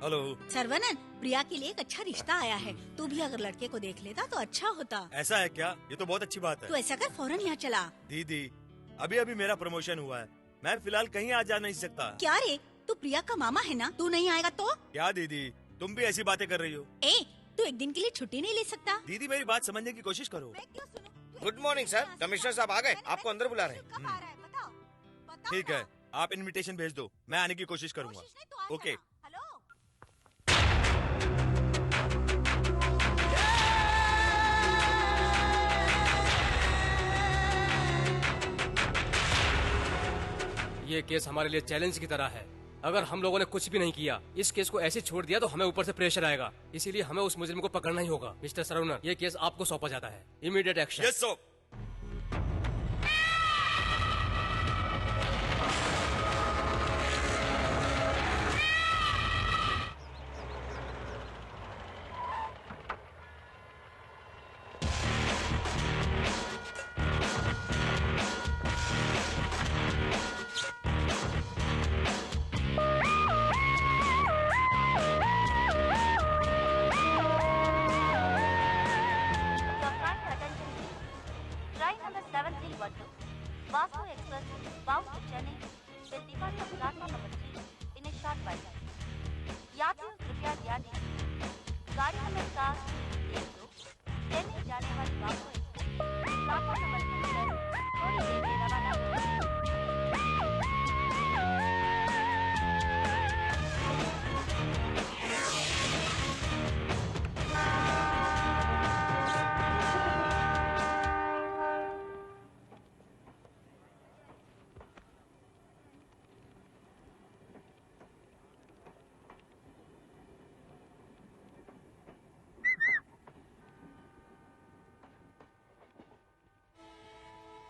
Hello. Saravanan, प्रिया के लिए एक अच्छा रिश्ता आया है। तू भी अगर लड़के को देख लेता तो अच्छा होता। ऐसा है क्या? ये तो बहुत अच्छी बात है। तू ऐसा कर, फौरन यहाँ चला। दीदी, अभी अभी मेरा प्रमोशन हुआ है, मैं फिलहाल कहीं आ जा नहीं सकता। क्या रे, तू प्रिया का मामा है ना? तू नहीं आएगा तो? क्या दीदी, तुम भी ऐसी बातें कर रही हो? तू एक दिन के लिए छुट्टी नहीं ले सकता? दीदी, मेरी बात समझने की कोशिश करो। गुड मॉर्निंग सर, कमिश्नर साहब आ गए, आपको अंदर बुला रहे हैं। ठीक है, आप इनविटेशन भेज दो, मैं आने की कोशिश करूंगा। ओके। ये केस हमारे लिए चैलेंज की तरह है। अगर हम लोगों ने कुछ भी नहीं किया, इस केस को ऐसे छोड़ दिया तो हमें ऊपर से प्रेशर आएगा। इसीलिए हमें उस मुजरिम को पकड़ना ही होगा। मिस्टर सरवनन, ये केस आपको सौंपा जाता है। Immediate action. Yes sir.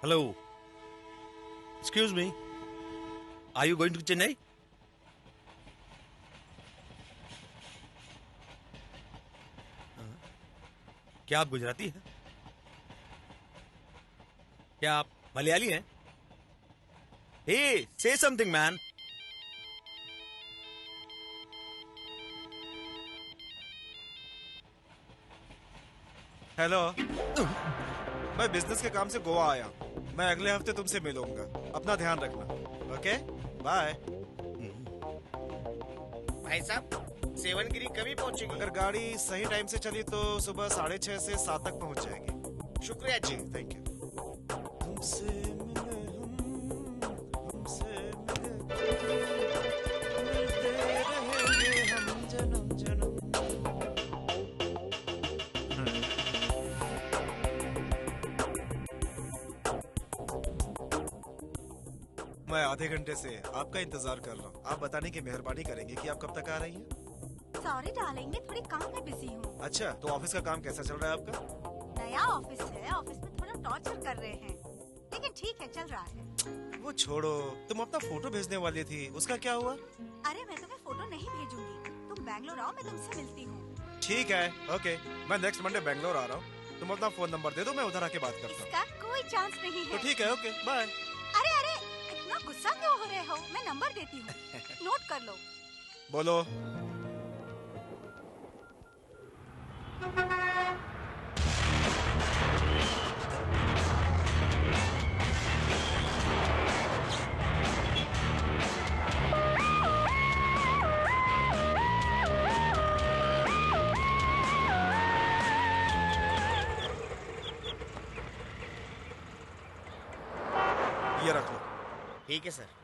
Hello, excuse me, are you going to Chennai? क्या आप गुजराती हैं? क्या आप मलयाली हैं? हे, से समथिंग मैन। हेलो, मैं बिजनेस के काम से गोवा आया हूँ। मैं अगले हफ्ते तुमसे मिलूंगा। अपना ध्यान रखना। Okay, bye. भाई साहब, सेवनगिरी कभी पहुंचेगी? अगर गाड़ी सही टाइम से चली तो सुबह 6:30 से 7 तक पहुंच जाएगी। शुक्रिया जी, थैंक यू। तुमसे मिले तुमसे मिले, मिलते रहेंगे हम जन्म जन्म। मैं आधे घंटे से आपका इंतजार कर रहा हूँ। आप बताने की मेहरबानी करेंगे कि आप कब तक आ रही हैं? सॉरी डार्लिंग, मैं थोड़ी काम में बिजी हूँ। अच्छा, तो ऑफिस का काम कैसा चल रहा है आपका? नया ऑफिस है, ऑफिस में थोड़ा टॉर्चर कर रहे हैं, लेकिन ठीक है, चल रहा है। वो छोड़ो, तुम अपना फोटो भेजने वाली थी, उसका क्या हुआ? अरे मैं तुम्हें फोटो नहीं भेजूंगी, तुम बैंगलोर आओ, मैं तुमसे मिलती हूँ। ठीक है, ओके। मैं नेक्स्ट मंडे बैंगलोर आ रहा हूँ। तुम अपना फोन नंबर दे दो, मैं उधर आके बात करता हूँ। इसका कोई चांस नहीं है। तो ठीक है, ओके, बाय। अरे अरे, इतना गुस्सा क्यों हो रहे हो? मैं नंबर देती हूँ, नोट कर लो। बोलो। ये रख लो। ठीक है सर।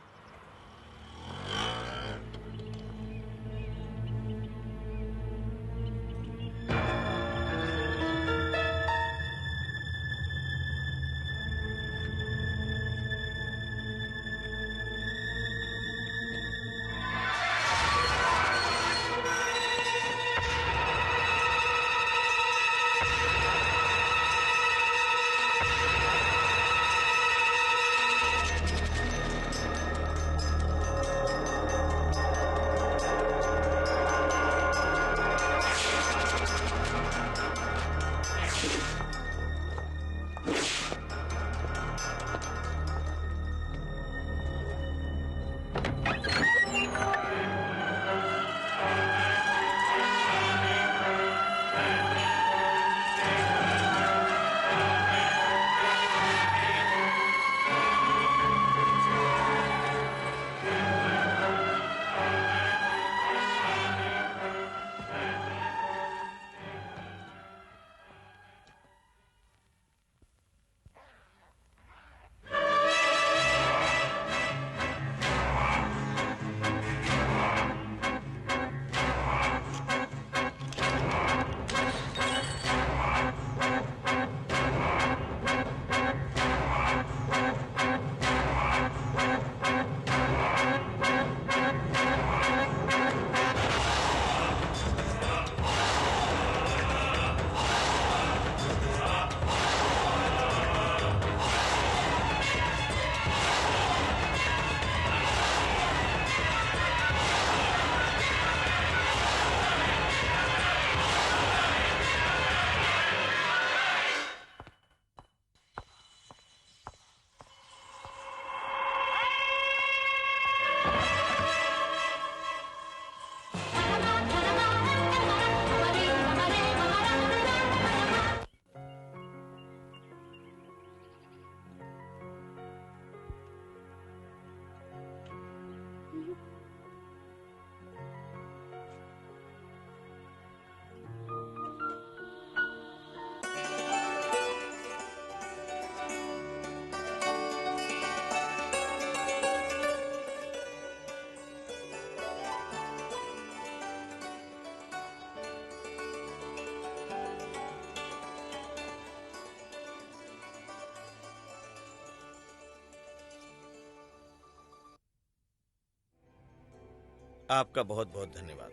आपका बहुत बहुत धन्यवाद।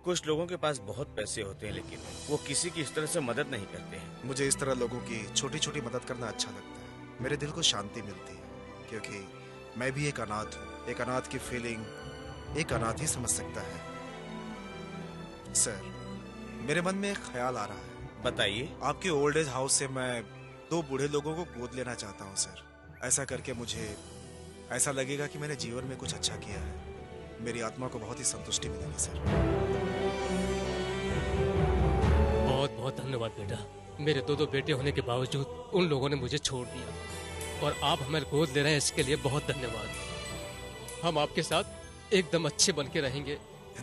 कुछ लोगों के पास बहुत पैसे होते हैं लेकिन वो किसी की इस तरह से मदद नहीं करते हैं। मुझे इस तरह लोगों की छोटी छोटी मदद करना अच्छा लगता है। मेरे दिल को शांति मिलती है, क्योंकि मैं भी एक अनाथ हूँ। एक अनाथ की फीलिंग एक अनाथ ही समझ सकता है। सर, मेरे मन में एक ख्याल आ रहा है। बताइए। आपके ओल्ड एज हाउस से मैं 2 बूढ़े लोगों को गोद लेना चाहता हूँ सर। ऐसा करके मुझे ऐसा लगेगा कि मैंने जीवन में कुछ अच्छा किया है। मेरी आत्मा को बहुत ही संतुष्टि मिलेगी सर। बहुत बहुत धन्यवाद बेटा। मेरे 2 बेटे होने के बावजूद उन लोगों ने मुझे छोड़ दिया और आप हमें गोद ले रहे हैं, इसके लिए बहुत धन्यवाद। हम आपके साथ एकदम अच्छे बन के रहेंगे।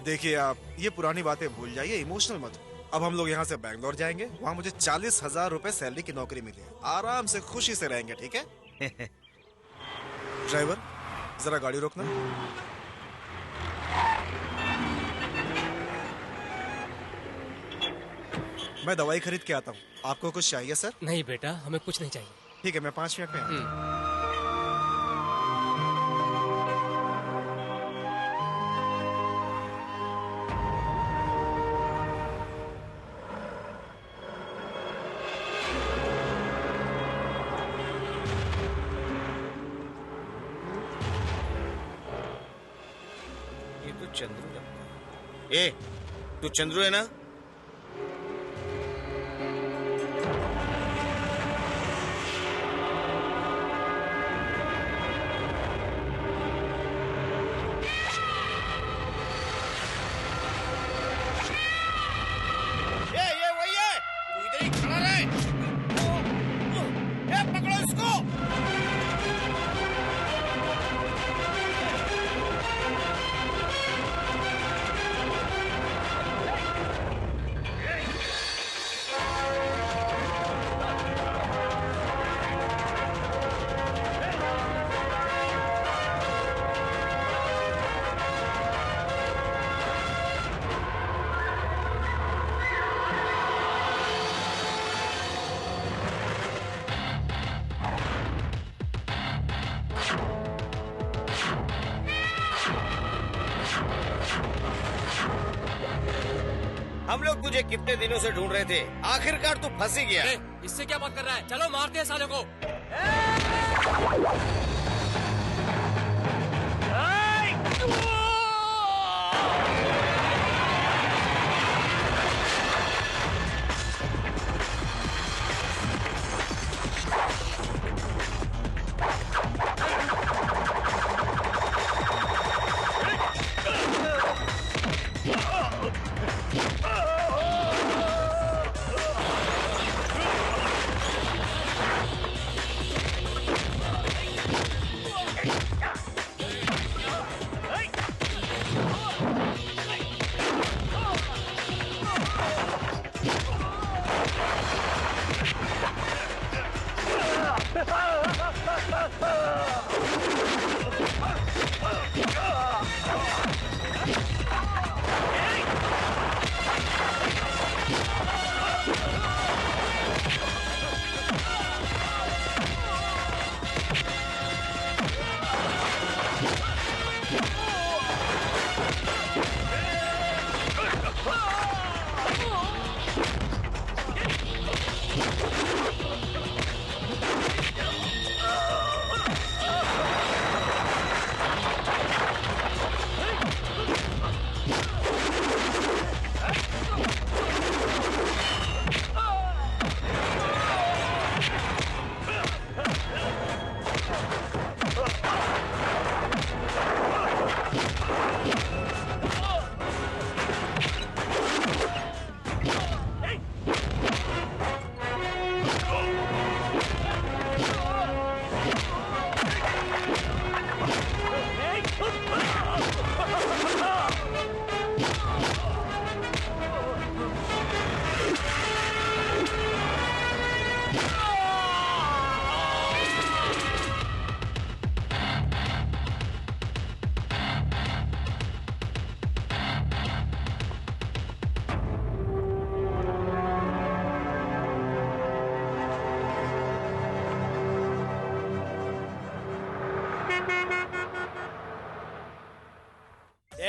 देखिए, आप ये पुरानी बातें भूल जाइए, इमोशनल मत हो। अब हम लोग यहाँ से बैंगलोर जाएंगे, वहाँ मुझे 40,000 रुपए सैलरी की नौकरी मिली है। आराम से खुशी से रहेंगे, ठीक है? ड्राइवर, जरा गाड़ी रोकना। मैं दवाई खरीद के आता हूँ। आपको कुछ चाहिए सर? नहीं बेटा, हमें कुछ नहीं चाहिए। ठीक है, मैं 5 मिनट में आता हूँ। ये तो चंद्रू लगता है। ए, तू चंद्रू है ना? ये वही है। तू इधर ही खड़ा रहे। ए, पकड़ो इसको। हम लोग तुझे कितने दिनों से ढूंढ रहे थे, आखिरकार तू फंस ही गया। अरे, इससे क्या बात कर रहा है? चलो मारते हैं साले को।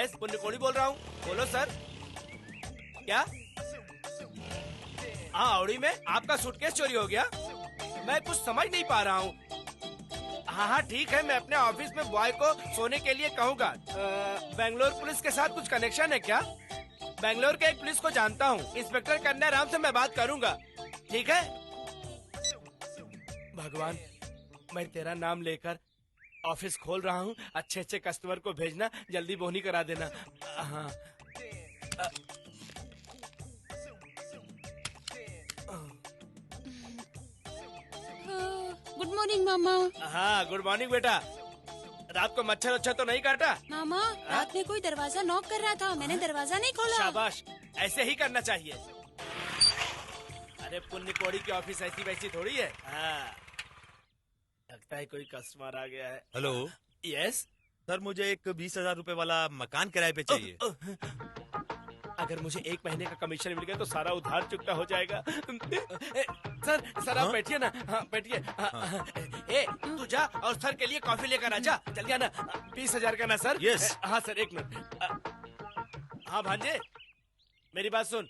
यस, पुण्यकोड़ी बोल रहा हूँ। बोलो सर। क्या? हाँ, औड़ी में आपका सूटकेस चोरी हो गया? मैं कुछ समझ नहीं पा रहा हूँ। हाँ, ठीक है, मैं अपने ऑफिस में बॉय को सोने के लिए कहूँगा। बेंगलोर पुलिस के साथ कुछ कनेक्शन है क्या? बेंगलोर के एक पुलिस को जानता हूँ, इंस्पेक्टर कन्या राम से मैं बात करूँगा। ठीक है? भगवान, मैं तेरा नाम लेकर ऑफिस खोल रहा हूँ। अच्छे अच्छे कस्टमर को भेजना, जल्दी बोनी करा देना। हाँ। गुड मॉर्निंग मामा। हाँ, गुड मॉर्निंग बेटा। रात को मच्छर अच्छा तो नहीं काटा? मामा, रात में कोई दरवाजा नॉक कर रहा था, मैंने दरवाजा नहीं खोला। शाबाश, ऐसे ही करना चाहिए। अरे पुण्य कोड़ी की ऑफिस ऐसी वैसी थोड़ी है। हाँ, लगता है कोई कस्टमर आ गया है। हेलो। यस सर, मुझे एक 20,000 रुपए वाला मकान किराए पे चाहिए। अगर मुझे 1 महीने का कमीशन मिल गया तो सारा उधार चुकता हो जाएगा। सर आप बैठिए ना। हाँ, बैठिए। ए, तू जा और सर के लिए कॉफी लेकर आ जा। जल्दी आना। 20,000 का ना सर? यस। हाँ सर, 1 मिनट। हाँ भांजे, मेरी बात सुन।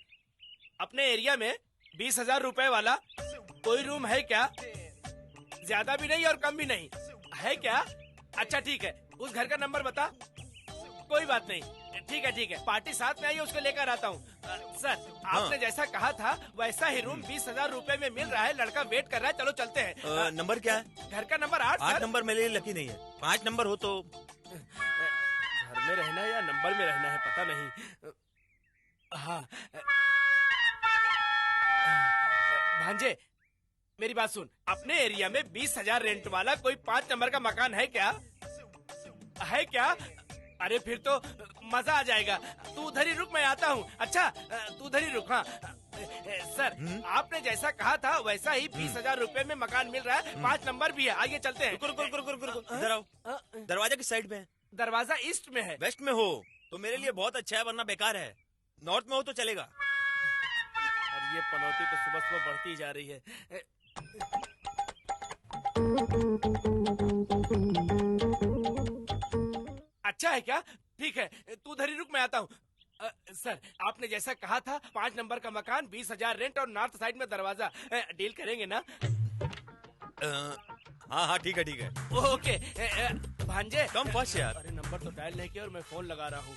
अपने एरिया में 20,000 रुपए वाला कोई रूम है क्या? ज्यादा भी नहीं और कम भी नहीं, है क्या? अच्छा ठीक है, उस घर का नंबर बता। कोई बात नहीं, ठीक है, पार्टी साथ में आई, उसको लेकर आता हूँ। सर, आपने जैसा कहा था वैसा ही रूम 20,000 रुपए में मिल रहा है। लड़का वेट कर रहा है, चलो चलते हैं। नंबर क्या है? घर का नंबर 8। 8 नंबर मेरे लिए लकी नहीं है। 5 नंबर हो तो। घर में रहना है या नंबर में रहना है पता नहीं। हाँ भांजे, मेरी बात सुन। अपने एरिया में 20,000 रेंट वाला कोई 5 नंबर का मकान है क्या? है क्या? अरे फिर तो मजा आ जाएगा। तू उधर ही रुक, मैं आता हूँ। अच्छा, तू उधर ही रुक। हाँ सर, आपने जैसा कहा था वैसा ही 20,000 रुपए में मकान मिल रहा है। 5 नंबर भी है। आइए चलते हैं। रुको। इधर आओ। दरवाजा किस साइड में है? दरवाजा ईस्ट में है। वेस्ट में हो तो मेरे लिए बहुत अच्छा है, वरना बेकार है। नॉर्थ में हो तो चलेगा। और ये पनौती तो सुबह सुबह बढ़ती जा रही है। अच्छा है क्या? ठीक है, तू उधर ही रुक, मैं आता हूँ। सर, आपने जैसा कहा था 5 नंबर का मकान, 20,000 रेंट और नॉर्थ साइड में दरवाजा। डील करेंगे ना? हाँ, ठीक है। ओके। भांजे, कम फर्स्ट यार। अरे नंबर तो डायल नहीं किया और मैं फोन लगा रहा हूँ।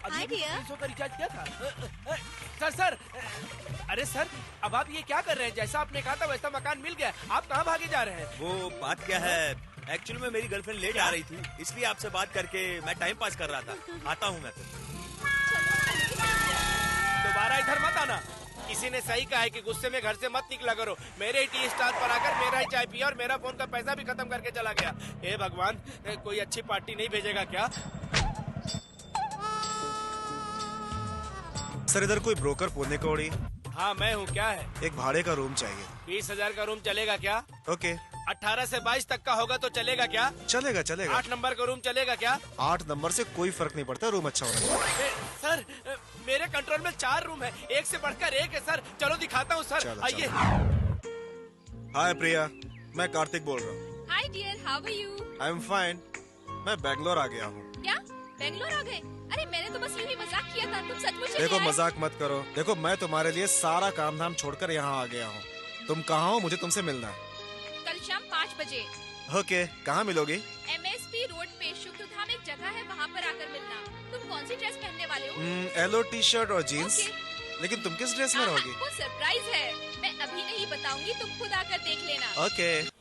Hi, dear. 300 का रिचार्ज किया था। सर, अरे सर, अब आप ये क्या कर रहे हैं? जैसा आपने कहा था वैसा मकान मिल गया, आप कहाँ भागे जा रहे हैं? वो बात क्या है, एक्चुअली में मेरी गर्लफ्रेंड लेट आ रही थी, इसलिए आपसे बात करके मैं टाइम पास कर रहा था। आता हूँ मैं तो। दोबारा इधर मत आना। किसी ने सही कहा है कि गुस्से में घर से मत निकला करो। मेरे ही टी स्टाल पर आकर मेरा ही चाय पिया और मेरा फोन का पैसा भी खत्म करके चला गया। हे भगवान, कोई अच्छी पार्टी नहीं भेजेगा क्या? सर, इधर कोई ब्रोकर पुण्य कोड़ी? हाँ मैं हूँ। क्या है? एक भाड़े का रूम चाहिए। 20,000 का रूम चलेगा क्या? ओके। 18 से 22 तक का होगा तो चलेगा क्या? चलेगा। 8 नंबर का रूम चलेगा क्या? 8 नंबर से कोई फर्क नहीं पड़ता, रूम अच्छा होना चाहिए। सर, मेरे कंट्रोल में 4 रूम है, एक से बढ़कर एक है सर। चलो दिखाता हूँ सर, आइए। हाय प्रिया, मैं कार्तिक बोल रहा हूँ। Hi dear, how are you? I am fine. मैं बैंगलोर आ गया हूँ। क्या बेंगलोर आ गए? अरे मैंने तो बस यूं ही मजाक किया था, तुम सचमुच ही देखो आए? मजाक मत करो। देखो, मैं तुम्हारे लिए सारा काम धाम छोड़कर यहाँ आ गया हूँ। तुम कहाँ हो? मुझे तुमसे मिलना है। कल शाम 5 बजे ओके, कहाँ मिलोगी? MSP रोड पे शुक्रधाम एक जगह है, वहाँ पर आकर मिलना। तुम कौन सी ड्रेस पहनने वाले हो? येलो टी शर्ट और जीन्स। ओके। लेकिन तुम किस ड्रेस में रहोगी? वो सरप्राइज है, मैं अभी नहीं बताऊंगी, तुम खुद आकर देख लेना। ओके।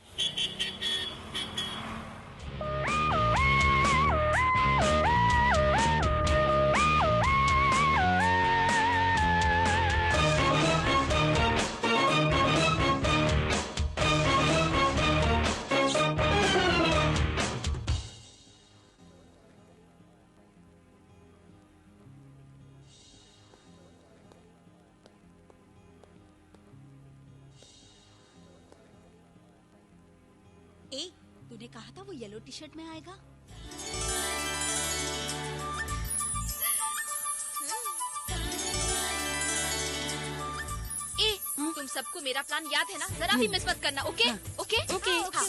ए, तूने कहा था वो येलो टी शर्ट में आएगा। ए, तुम सबको मेरा प्लान याद है ना? जरा भी मिस मत करना, ओके? ओके? ओके। हाँ।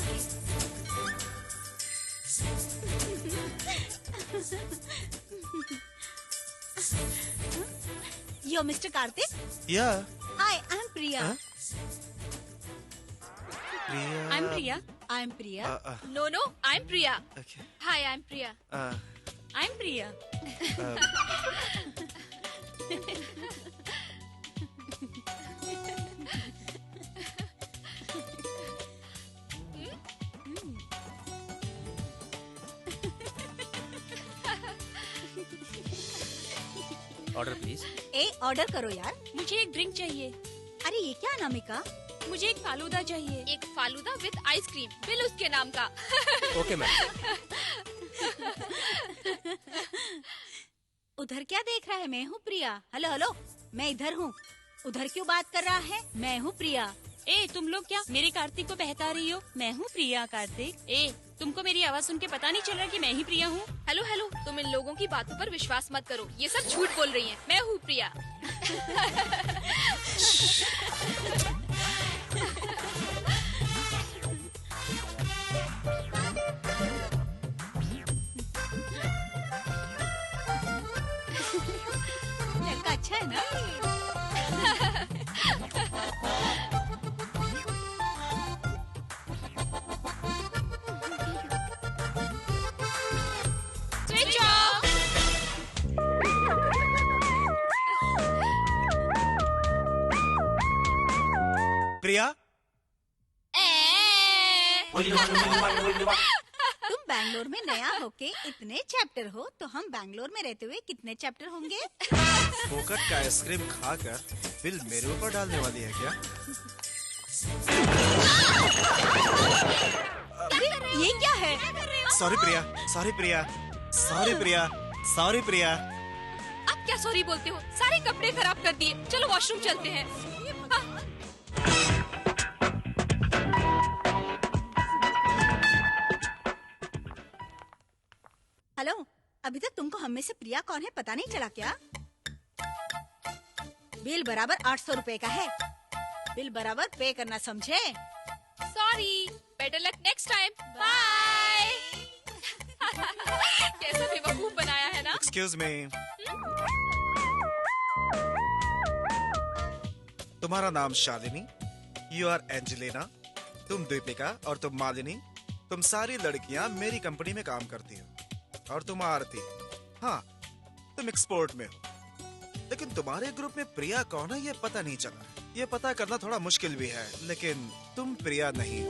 यो mister Kartik, yeah hi, I am Priya. Priya. I am Priya. I am Priya. No no, I am Priya. Okay. Hi, I am Priya. I am Priya. Order please. ए, ऑर्डर करो यार। मुझे एक ड्रिंक चाहिए। अरे ये क्या अनामिका? मुझे एक फालूदा चाहिए। एक फालूदा विद आइसक्रीम, बिल उसके नाम का। Okay ma'am. उधर क्या देख रहा है? मैं हूँ प्रिया। हेलो हेलो, मैं इधर हूँ। उधर क्यों बात कर रहा है? मैं हूँ प्रिया। ए, तुम लोग क्या मेरे कार्तिक को बहका रही हो? मैं हूँ प्रिया। कार्तिक, ए, तुमको मेरी आवाज सुन के पता नहीं चल रहा कि मैं ही प्रिया हूँ? हेलो हेलो, तुम इन लोगों की बातों पर विश्वास मत करो, ये सब झूठ बोल रही हैं। मैं हूँ प्रिया। लड़का अच्छा है ना? Switch off. प्रिया, तुम बैंगलोर में नया होके इतने चैप्टर हो, तो हम बैंगलोर में रहते हुए कितने चैप्टर होंगे? फोकट का आइसक्रीम खाकर बिल मेरे ऊपर डालने वाली है क्या? ये क्या है? सॉरी प्रिया, सॉरी प्रिया, सॉरी प्रिया, सॉरी प्रिया। आप क्या सॉरी बोलते हो? सारे कपड़े खराब कर दिए। चलो वॉशरूम चलते हैं। हाँ। हेलो, अभी तक तुमको हम में से प्रिया कौन है पता नहीं चला क्या? बिल बराबर 800 रुपए का है। बिल बराबर पे करना, समझे? Sorry, better luck next time. Bye. कैसा बेवकूफ बनाया है ना? एक्सक्यूज मी, तुम्हारा नाम शालिनी, यू आर एंजेलिना, तुम दीपिका और तुम मालिनी। तुम सारी लड़कियां मेरी कंपनी में काम करती हो। और तुम आरती, हाँ तुम एक्सपोर्ट में हो। लेकिन तुम्हारे ग्रुप में प्रिया कौन है ये पता नहीं चला। ये पता करना थोड़ा मुश्किल भी है, लेकिन तुम प्रिया नहीं हो।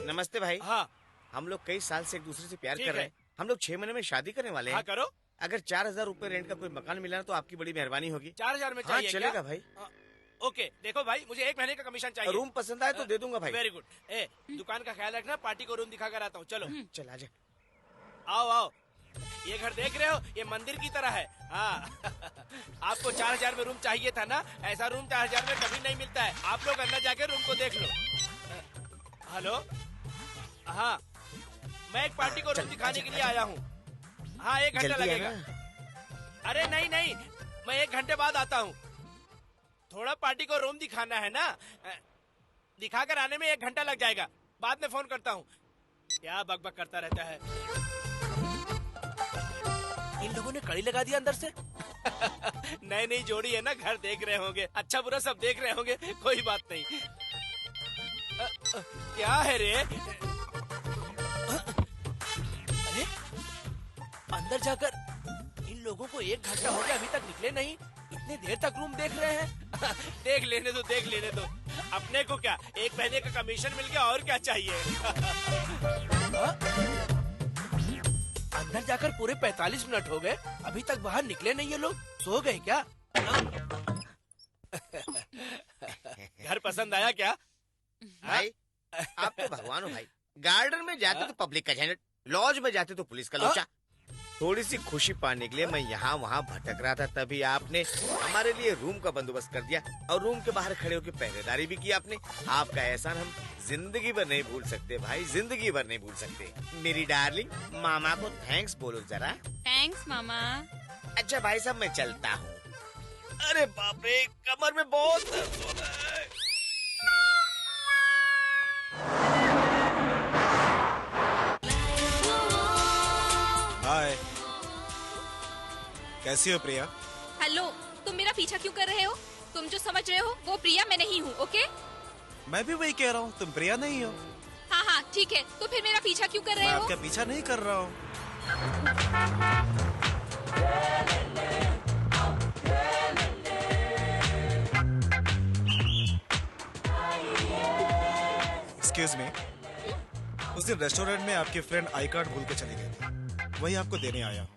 नमस्ते भाई। हाँ हम लोग कई साल से एक दूसरे से प्यार ठीक कर रहे है। हैं। हम लोग 6 महीने में शादी करने वाले हाँ हैं। करो। अगर 4,000 रूपए रेंट का कोई मकान मिला ना तो आपकी बड़ी मेहरबानी होगी। 4,000 में हाँ चाहिए चलेगा क्या? भाई। हाँ, ओके, देखो भाई, मुझे 1 महीने का कमीशन चाहिए। रूम पसंद आए तो दे दूंगा भाई। Very good. ए, दुकान का ख्याल रखना, पार्टी को रूम दिखा कर आता हूँ। चलो चल आजा। आओ आओ। ये घर देख रहे हो? ये मंदिर की तरह है। हाँ। आपको 4,000 में रूम चाहिए था ना? ऐसा रूम 4,000 में कभी नहीं मिलता है। आप लोग अंदर जाके रूम को देख लो। हेलो, हाँ, मैं एक पार्टी को रूम दिखाने के लिए आया हूँ। हाँ, 1 घंटा जल्दी लगेगा। आना। अरे नहीं नहीं, मैं 1 घंटे बाद आता हूँ। थोड़ा पार्टी को रूम दिखाना है ना, दिखा कर आने में 1 घंटा लग जाएगा। बाद में फोन करता हूँ। क्या बकबक करता रहता है। इन लोगों ने कड़ी लगा दिया अंदर से। नई नई जोड़ी है ना, घर देख रहे होंगे, अच्छा बुरा सब देख रहे होंगे, कोई बात नहीं। क्या है रे? अरे अंदर जाकर इन लोगों को 1 घंटा हो गया, अभी तक निकले नहीं। इतने देर तक रूम देख रहे हैं। देख लेने दो, देख लेने दो। अपने को क्या 1 महीने का कमीशन मिल गया, और क्या चाहिए। अंदर जाकर पूरे 45 मिनट हो गए, अभी तक बाहर निकले नहीं ये लोग। सो गए क्या? घर पसंद आया क्या? भाई आप तो भगवान हो भाई। गार्डन में जाते तो पब्लिक का झंझट, लॉज में जाते तो पुलिस का लोचा। थोड़ी सी खुशी पाने के लिए मैं यहाँ वहाँ भटक रहा था, तभी आपने हमारे लिए रूम का बंदोबस्त कर दिया और रूम के बाहर खड़े होकर पहरेदारी भी की आपने। आपका एहसान हम जिंदगी भर नहीं भूल सकते भाई, जिंदगी भर नहीं भूल सकते। मेरी डार्लिंग, मामा को थैंक्स बोलो जरा। थैंक्स मामा। अच्छा भाई साहब, मैं चलता हूँ। अरे बाप रे, कमर में बहुत दर्द हो रहा है। हाय, कैसी हो प्रिया? हेलो, तुम मेरा पीछा क्यों कर रहे हो? तुम जो समझ रहे हो वो प्रिया मैं नहीं हूँ, ओके? मैं भी वही कह रहा हूँ, तुम प्रिया नहीं हो। हाँ हाँ ठीक है, तो फिर मेरा पीछा क्यों कर मैं रहे हो? आपका पीछा नहीं कर रहा हूँ। एक्सक्यूज मी, उस दिन रेस्टोरेंट में आपकी फ्रेंड आई कार्ड भूल के चली गई थी, वही आपको देने आया हूँ।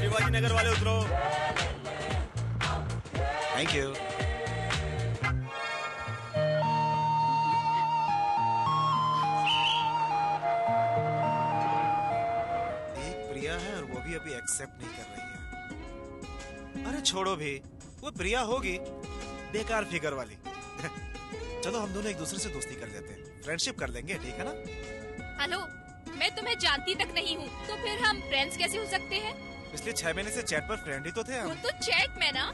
शिवाजी नगर वाले उतरो। Thank you. एक प्रिया है और वो भी अभी एक्सेप्ट नहीं कर रही है। अरे छोड़ो भी, वो प्रिया होगी, बेकार फिगर वाली। चलो हम दोनों एक दूसरे से दोस्ती कर लेते हैं, फ्रेंडशिप कर लेंगे, ठीक है ना? हेलो, मैं तुम्हें जानती तक नहीं हूँ, तो फिर हम फ्रेंड्स कैसे हो सकते हैं? पिछले 6 महीने से चैट पर फ्रेंड ही तो थे वो हम। तो चैट में ना।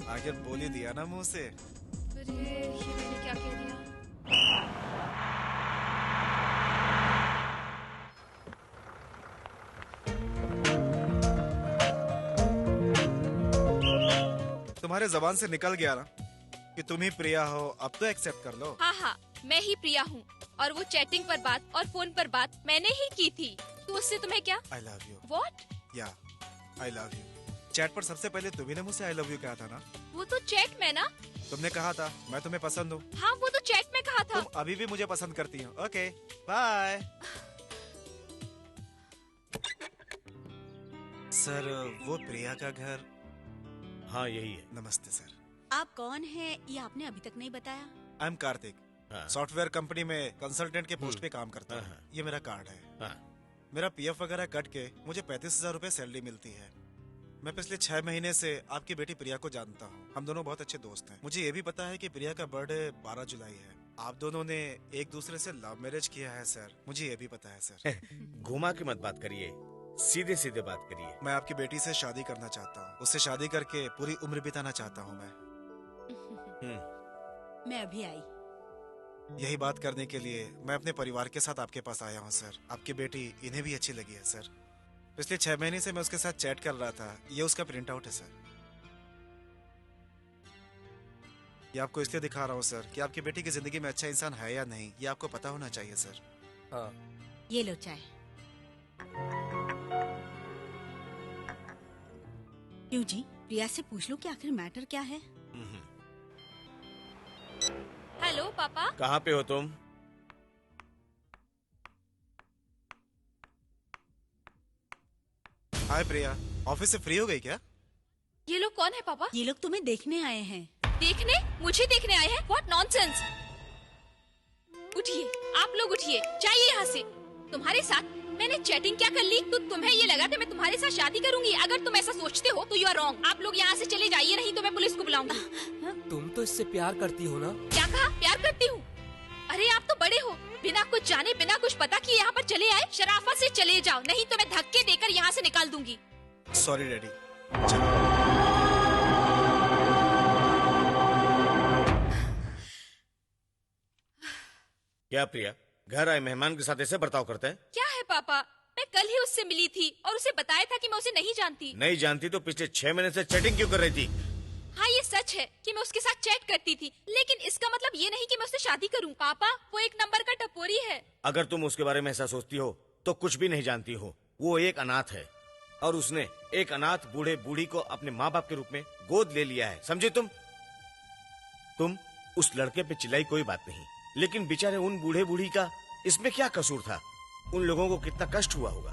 आखिर बोल ही दिया ना मुंह से। अरे ये मैंने क्या कह दिया? तुम्हारे जबान से निकल गया ना कि तुम ही प्रिया हो, अब तो एक्सेप्ट कर लो। हाँ हाँ, मैं ही प्रिया हूँ और वो चैटिंग पर बात और फोन पर बात मैंने ही की थी, तो उससे तुम्हें क्या? I love you. व्हाट? या आई लव यू। चैट पर सबसे पहले तुम्ही ने मुझसे आई लव यू कहा था ना? वो तो चैट में ना। तुमने कहा था मैं तुम्हें पसंद हूँ। हाँ वो तो चैट में कहा था। तुम अभी भी मुझे पसंद करती हो। Okay bye. सर वो प्रिया का घर। हाँ यही है। नमस्ते सर। आप कौन हैं ये आपने अभी तक नहीं बताया। आई एम कार्तिक, हाँ। सॉफ्टवेयर कंपनी में कंसल्टेंट के पोस्ट पे काम करता हूँ। हाँ। ये मेरा कार्ड है। हाँ। मेरा पीएफ वगैरह कट के मुझे 35,000 रुपए सैलरी मिलती है। मैं पिछले 6 महीने से आपकी बेटी प्रिया को जानता हूँ, हम दोनों बहुत अच्छे दोस्त हैं। मुझे ये भी पता है कि प्रिया का बर्थडे 12 जुलाई है। आप दोनों ने एक दूसरे से लव मैरिज किया है सर, मुझे ये भी पता है सर। घुमा के मत बात करिए, सीधे सीधे बात करिए। मैं आपकी बेटी से शादी करना चाहता हूँ, उससे शादी करके पूरी उम्र बिताना चाहता हूँ मैं। मैं अभी आई। यही बात करने के लिए मैं अपने परिवार के साथ आपके पास आया हूँ सर। आपकी बेटी इन्हें भी अच्छी लगी है सर। पिछले 6 महीने से मैं उसके साथ चैट कर रहा था, ये उसका प्रिंट आउट है सर। ये आपको इसलिए दिखा रहा हूँ सर कि आपकी बेटी की जिंदगी में अच्छा इंसान है या नहीं, ये आपको पता होना चाहिए सर। हाँ। ये लो चाय। क्यों जी, प्रिया से पूछ लो कि आखिर मैटर क्या है। हेलो पापा। कहाँ पे हो तुम? हाय प्रिया, ऑफिस से फ्री हो गई क्या? ये लोग कौन है पापा? ये लोग तुम्हें देखने आए हैं। देखने? मुझे देखने आए हैं? What nonsense. उठिए, आप लोग उठिए, जाइए यहाँ से। तुम्हारे साथ मैंने चैटिंग क्या कर ली तो तुम्हें ये लगा कि मैं तुम्हारे साथ शादी करूंगी? अगर तुम ऐसा सोचते हो तो यू आर रॉन्ग। आप लोग यहाँ से चले जाइए, नहीं तो मैं पुलिस को बुलाऊंगी। तुम तो इससे प्यार करती हो ना? क्या कहा? प्यार करती हूँ? अरे आप तो बड़े हो, बिना कुछ जाने बिना कुछ पता किए यहाँ पर चले आए। शराफत से चले जाओ, नहीं तो मैं धक्के देकर यहाँ से निकाल दूंगी। सॉरी डैडी, चलो। क्या प्रिया, घर आए मेहमान के साथ ऐसे बर्ताव करते हैं? क्या है पापा, मैं कल ही उससे मिली थी और उसे बताया था कि मैं उसे नहीं जानती। नहीं जानती तो पिछले 6 महीने से चैटिंग क्यों कर रही थी? हाँ ये सच है कि मैं उसके साथ चैट करती थी, लेकिन इसका मतलब ये नहीं कि मैं उससे शादी करूं। पापा वो एक नंबर का टपोरी है। अगर तुम उसके बारे में ऐसा सोचती हो तो कुछ भी नहीं जानती हो। वो एक अनाथ है और उसने एक अनाथ बूढ़े बूढ़ी को अपने माँ बाप के रूप में गोद ले लिया है, समझे तुम उस लड़के पे चिल्लाई कोई बात नहीं, लेकिन बेचारे उन बूढ़े बूढ़ी का इसमें क्या कसूर था? उन लोगों को कितना कष्ट हुआ होगा।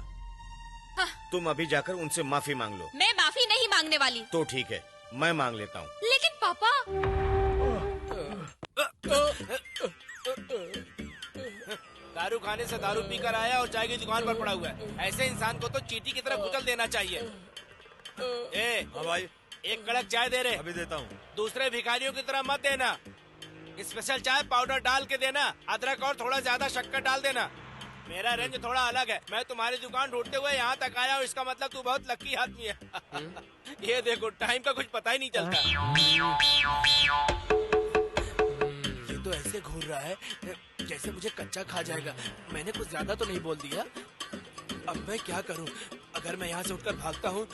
हाँ। तुम अभी जाकर उनसे माफी मांग लो। मैं माफी नहीं मांगने वाली। तो ठीक है, मैं मांग लेता हूँ। लेकिन पापा। दारू खाने से दारू पीकर आया और चाय की दुकान पर पड़ा हुआ है। ऐसे इंसान को तो चींटी की तरह कुचल देना चाहिए। हाँ भाई, एक कड़क चाय दे रहे। अभी देता हूँ। दूसरे भिखारियों की तरह मत देना। स्पेशल चाय पाउडर डाल के देना, अदरक और थोड़ा ज्यादा शक्कर डाल देना। मेरा रेंज थोड़ा अलग है। मैं तुम्हारी दुकान ढूंढते हुए यहाँ तक आया हूँ, इसका मतलब तू बहुत लकी आदमी है। ये देखो, टाइम का कुछ पता ही नहीं चलता। ये तो ऐसे घूर रहा है जैसे मुझे कच्चा खा जाएगा। मैंने कुछ ज्यादा तो नहीं बोल दिया? अब मैं क्या करूँ? अगर मैं यहाँ से उठकर भागता हूँ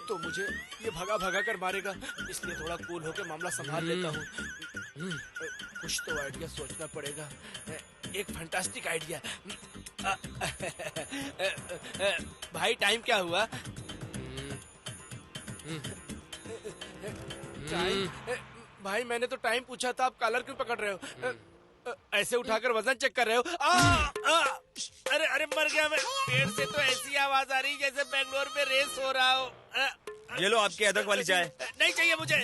तो मुझे ये भगा भगा कर मारेगा, इसलिए थोड़ा कूल होकर मामला संभाल लेता हूँ। कुछ तो आइडिया सोचना पड़ेगा। एक फैंटास्टिक आइडिया। भाई टाइम क्या हुआ? टाइम? भाई मैंने तो टाइम पूछा था, आप कॉलर क्यों पकड़ रहे हो? ऐसे उठाकर वजन चेक कर रहे हो? अरे अरे मर गया मैं। पेड़ से तो ऐसी आवाज आ रही जैसे बेंगलोर में रेस हो रहा हो। ये लो आपकी अदरक वाली चाय। नहीं चाहिए मुझे।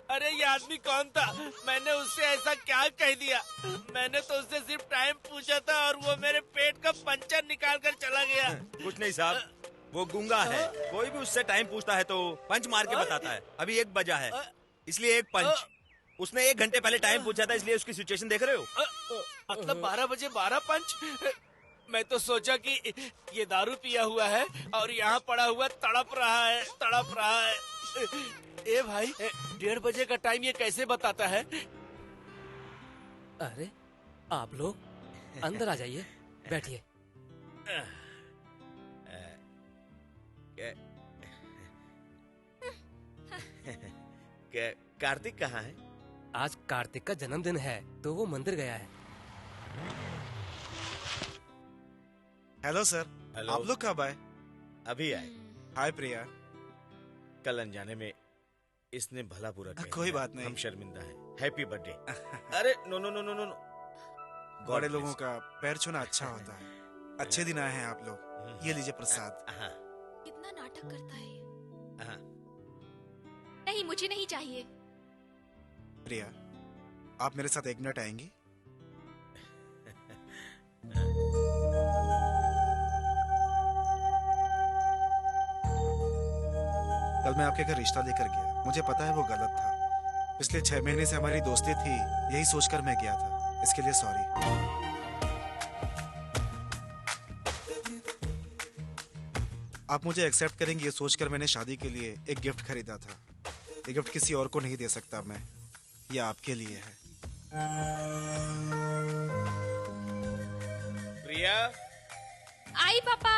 अरे ये आदमी कौन था? मैंने उससे ऐसा क्या कह दिया? मैंने तो उससे सिर्फ टाइम पूछा था और वो मेरे पेट का पंचर निकाल कर चला गया। कुछ नहीं साहब, वो गूंगा है। कोई भी उससे टाइम पूछता है तो पंच मार के बताता है। अभी 1 बजा है, इसलिए 1 पंच। उसने 1 घंटे पहले टाइम पूछा था, इसलिए उसकी सिचुएशन देख रहे हो? मतलब 12 बजे 12 पंच? मैं तो सोचा कि ये दारू पिया हुआ है और यहाँ पड़ा हुआ तड़प रहा है। ए भाई, 1:30 बजे का टाइम ये कैसे बताता है? अरे आप लोग अंदर आ जाइए, बैठिए। कार्तिक कहाँ है? आज कार्तिक का जन्मदिन है तो वो मंदिर गया है। Hello sir. हेलो। आप लोग कब आए? अभी आए। हाय प्रिया। कल अनजाने में इसने भला बुरा कह कोई दिया। बात नहीं। हम शर्मिंदा हैं। Happy birthday. अरे no no no no no. बड़े लोगों का पैर छूना अच्छा होता है। अच्छे दिन आए हैं आप लोग। ये लीजिए प्रसाद। कितना नाटक करता है ये। हाँ। नहीं, मुझे नहीं चाहिए। प्रिया, आप मेरे साथ 1 मिनट आएंगी? कल मैं आपके घर रिश्ता लेकर गया। मुझे पता है वो गलत था। पिछले 6 महीने से हमारी दोस्ती थी, यही सोचकर मैं गया था। इसके लिए सॉरी। आप मुझे एक्सेप्ट करेंगे ये सोचकर मैंने शादी के लिए एक गिफ्ट खरीदा था। ये गिफ्ट किसी और को नहीं दे सकता मैं। ये आपके लिए है। प्रिया। आई पापा।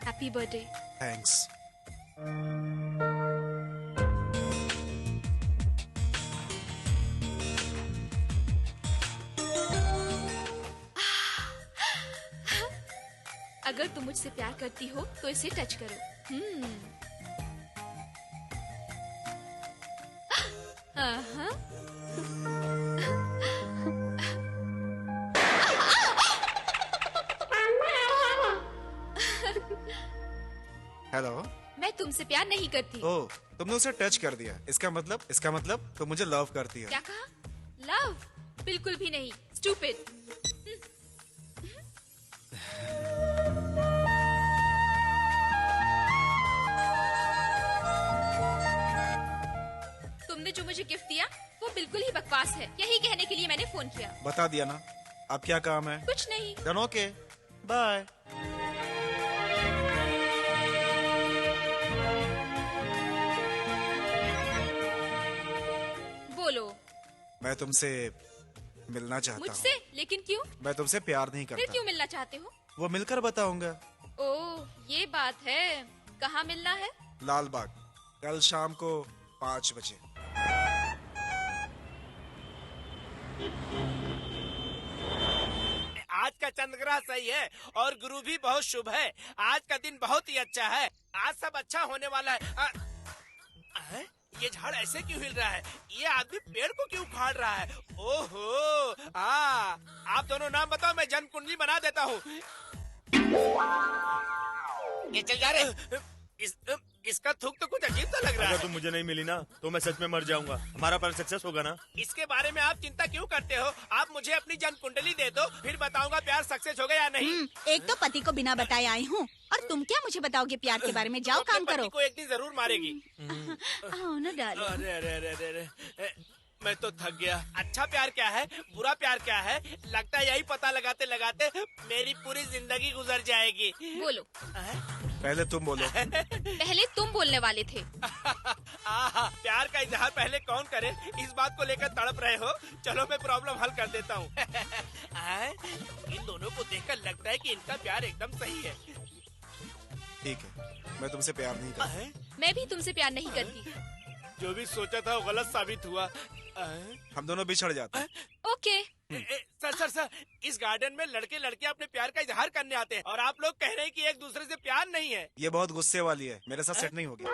Happy birthday. थैंक्स। अगर तुम मुझसे प्यार करती हो तो इसे टच करो। हेलो। मैं तुमसे प्यार नहीं करती। ओह, तुमने उसे टच कर दिया। इसका मतलब तुम मुझे लव करती हो। क्या कहा? लव? बिल्कुल भी नहीं। स्टूपिड। तुमने जो मुझे गिफ्ट दिया वो बिल्कुल ही बकवास है। यही कहने के लिए मैंने फोन किया। बता दिया ना। अब क्या काम है? कुछ नहीं। डन। Okay, bye. बोलो। मैं तुमसे मिलना चाहता हूँ। मुझसे? लेकिन क्यों? मैं तुमसे प्यार नहीं फिर करता। क्यों मिलना चाहते हो? वो मिलकर बताऊंगा। ओह, ये बात है। कहाँ मिलना है? लाल बाग, कल शाम को 5 बजे। आज का चंद्रग्रह सही है और गुरु भी बहुत शुभ है। आज का दिन बहुत ही अच्छा है। आज सब अच्छा होने वाला है। ये झाड़ ऐसे क्यों हिल रहा है? ये आदमी पेड़ को क्यों उखाड़ रहा है? ओहो, आप दोनों नाम बताओ, मैं जन्म कुंडली बना देता हूँ। ये चल जा रहे। इसका थूक तो कुछ अजीब सा लग रहा अगर है। तुम मुझे नहीं मिली ना तो मैं सच में मर जाऊंगा। हमारा प्लान सक्सेस होगा ना? इसके बारे में आप चिंता क्यों करते हो? आप मुझे अपनी जन्म कुंडली दे दो, फिर बताऊंगा प्यार सक्सेस होगा या नहीं। एक तो पति को बिना बताए आई हूँ और तुम क्या मुझे बताओगे प्यार के बारे में? जाओ अपने काम पति करो। को एक दिन जरूर मारेगी। आओ ना डालो। अरे अरे अरे अरे अरे, मैं तो थक गया। अच्छा प्यार क्या है, बुरा प्यार क्या है, लगता है यही पता लगाते लगाते मेरी पूरी जिंदगी गुजर जाएगी। बोलो। पहले तुम बोलो। पहले तुम बोलने वाले थे। आहा, प्यार का इजहार पहले कौन करे, इस बात को लेकर तड़प रहे हो। चलो मैं प्रॉब्लम हल कर देता हूँ। इन दोनों को देखकर लगता है कि इनका प्यार एकदम सही है। ठीक है, मैं तुमसे प्यार नहीं करता। मैं भी तुमसे प्यार नहीं करती। जो भी सोचा था वो गलत साबित हुआ। हम दोनों बिछड़ जाते हैं। ओके। सर सर सर, इस गार्डन में लड़के लड़कियां अपने प्यार का इजहार करने आते हैं और आप लोग कह रहे हैं कि एक दूसरे से प्यार नहीं है। ये बहुत गुस्से वाली है, मेरे साथ सेट नहीं होगी।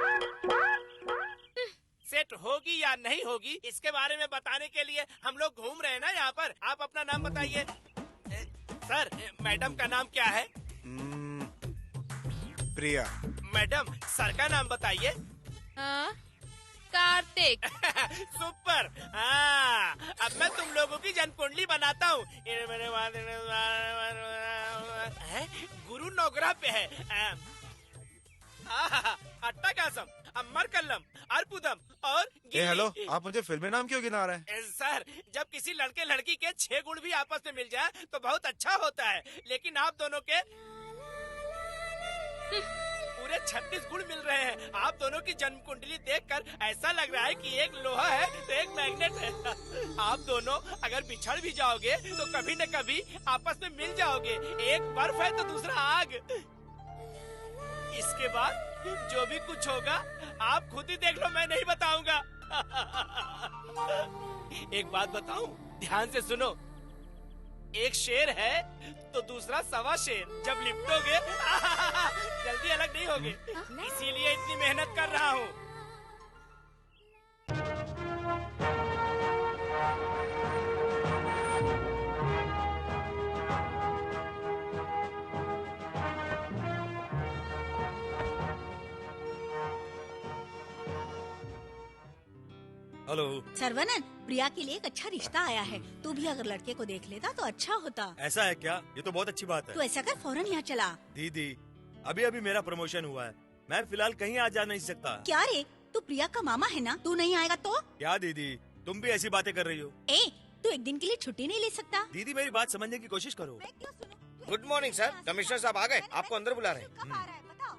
सेट होगी या नहीं होगी इसके बारे में बताने के लिए हम लोग घूम रहे हैं ना यहाँ पर। आप अपना नाम बताइए। सर, मैडम का नाम क्या है? प्रिया। मैडम, सर का नाम बताइए। कार्तिक। सुपर। हाँ, अब मैं तुम लोगों की जन्म कुंडली बनाता हूँ। गुरु नौगरा पे है। अट्टा कासम, अम्मर कल्लम, अर्पुदम और गिल्ली। हेलो, आप मुझे फिल्मी नाम क्यों गिना रहे हैं? सर, जब किसी लड़के लड़की के 6 गुण भी आपस में मिल जाए तो बहुत अच्छा होता है, लेकिन आप दोनों के पूरे 36 गुण मिल रहे हैं। आप दोनों की जन्म कुंडली देखकर ऐसा लग रहा है कि एक लोहा है तो एक मैग्नेट है। आप दोनों अगर बिछड़ भी जाओगे तो कभी न कभी आपस में मिल जाओगे। एक बर्फ है तो दूसरा आग। इसके बाद जो भी कुछ होगा आप खुद ही देख लो, मैं नहीं बताऊंगा। एक बात बताऊं, ध्यान से सुनो। एक शेर है तो दूसरा सवा शेर। जब लिपटोगे जल्दी अलग नहीं होगे, इसीलिए इतनी मेहनत कर रहा हूँ। हेलो। सर्वनन, प्रिया के लिए एक अच्छा रिश्ता आया है। तू भी अगर लड़के को देख लेता तो अच्छा होता। ऐसा है क्या? ये तो बहुत अच्छी बात तू है। ऐसा कर, फौरन यहाँ चला। दीदी, अभी अभी मेरा प्रमोशन हुआ है, मैं फिलहाल कहीं आ जा नहीं सकता। क्या रे, तू प्रिया का मामा है ना? तू नहीं आएगा तो? क्या दीदी, तुम भी ऐसी बातें कर रही हो? ए, तू एक दिन के लिए छुट्टी नहीं ले सकता? दीदी, मेरी बात समझने की कोशिश करो। मैं क्यों सुनूं? गुड मॉर्निंग सर, कमिश्नर साहब आ गए, आपको अंदर बुला रहे हैं। कब आ रहा है? बताओ।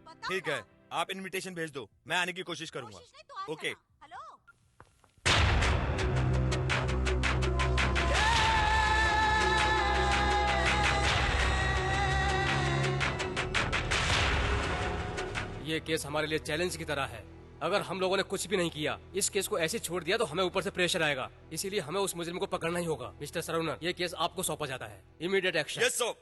बताओ ठीक ना। है, आप इनविटेशन भेज दो, मैं आने की कोशिश करूंगा। कोशिश नहीं तो आ ओके। जाना। हेलो। ये केस हमारे लिए चैलेंज की तरह है। अगर हम लोगों ने कुछ भी नहीं किया, इस केस को ऐसे छोड़ दिया तो हमें ऊपर से प्रेशर आएगा। इसीलिए हमें उस मुजरिम को पकड़ना ही होगा। मिस्टर सरवनन, ये केस आपको सौंपा जाता है। Immediate action. Yes sir.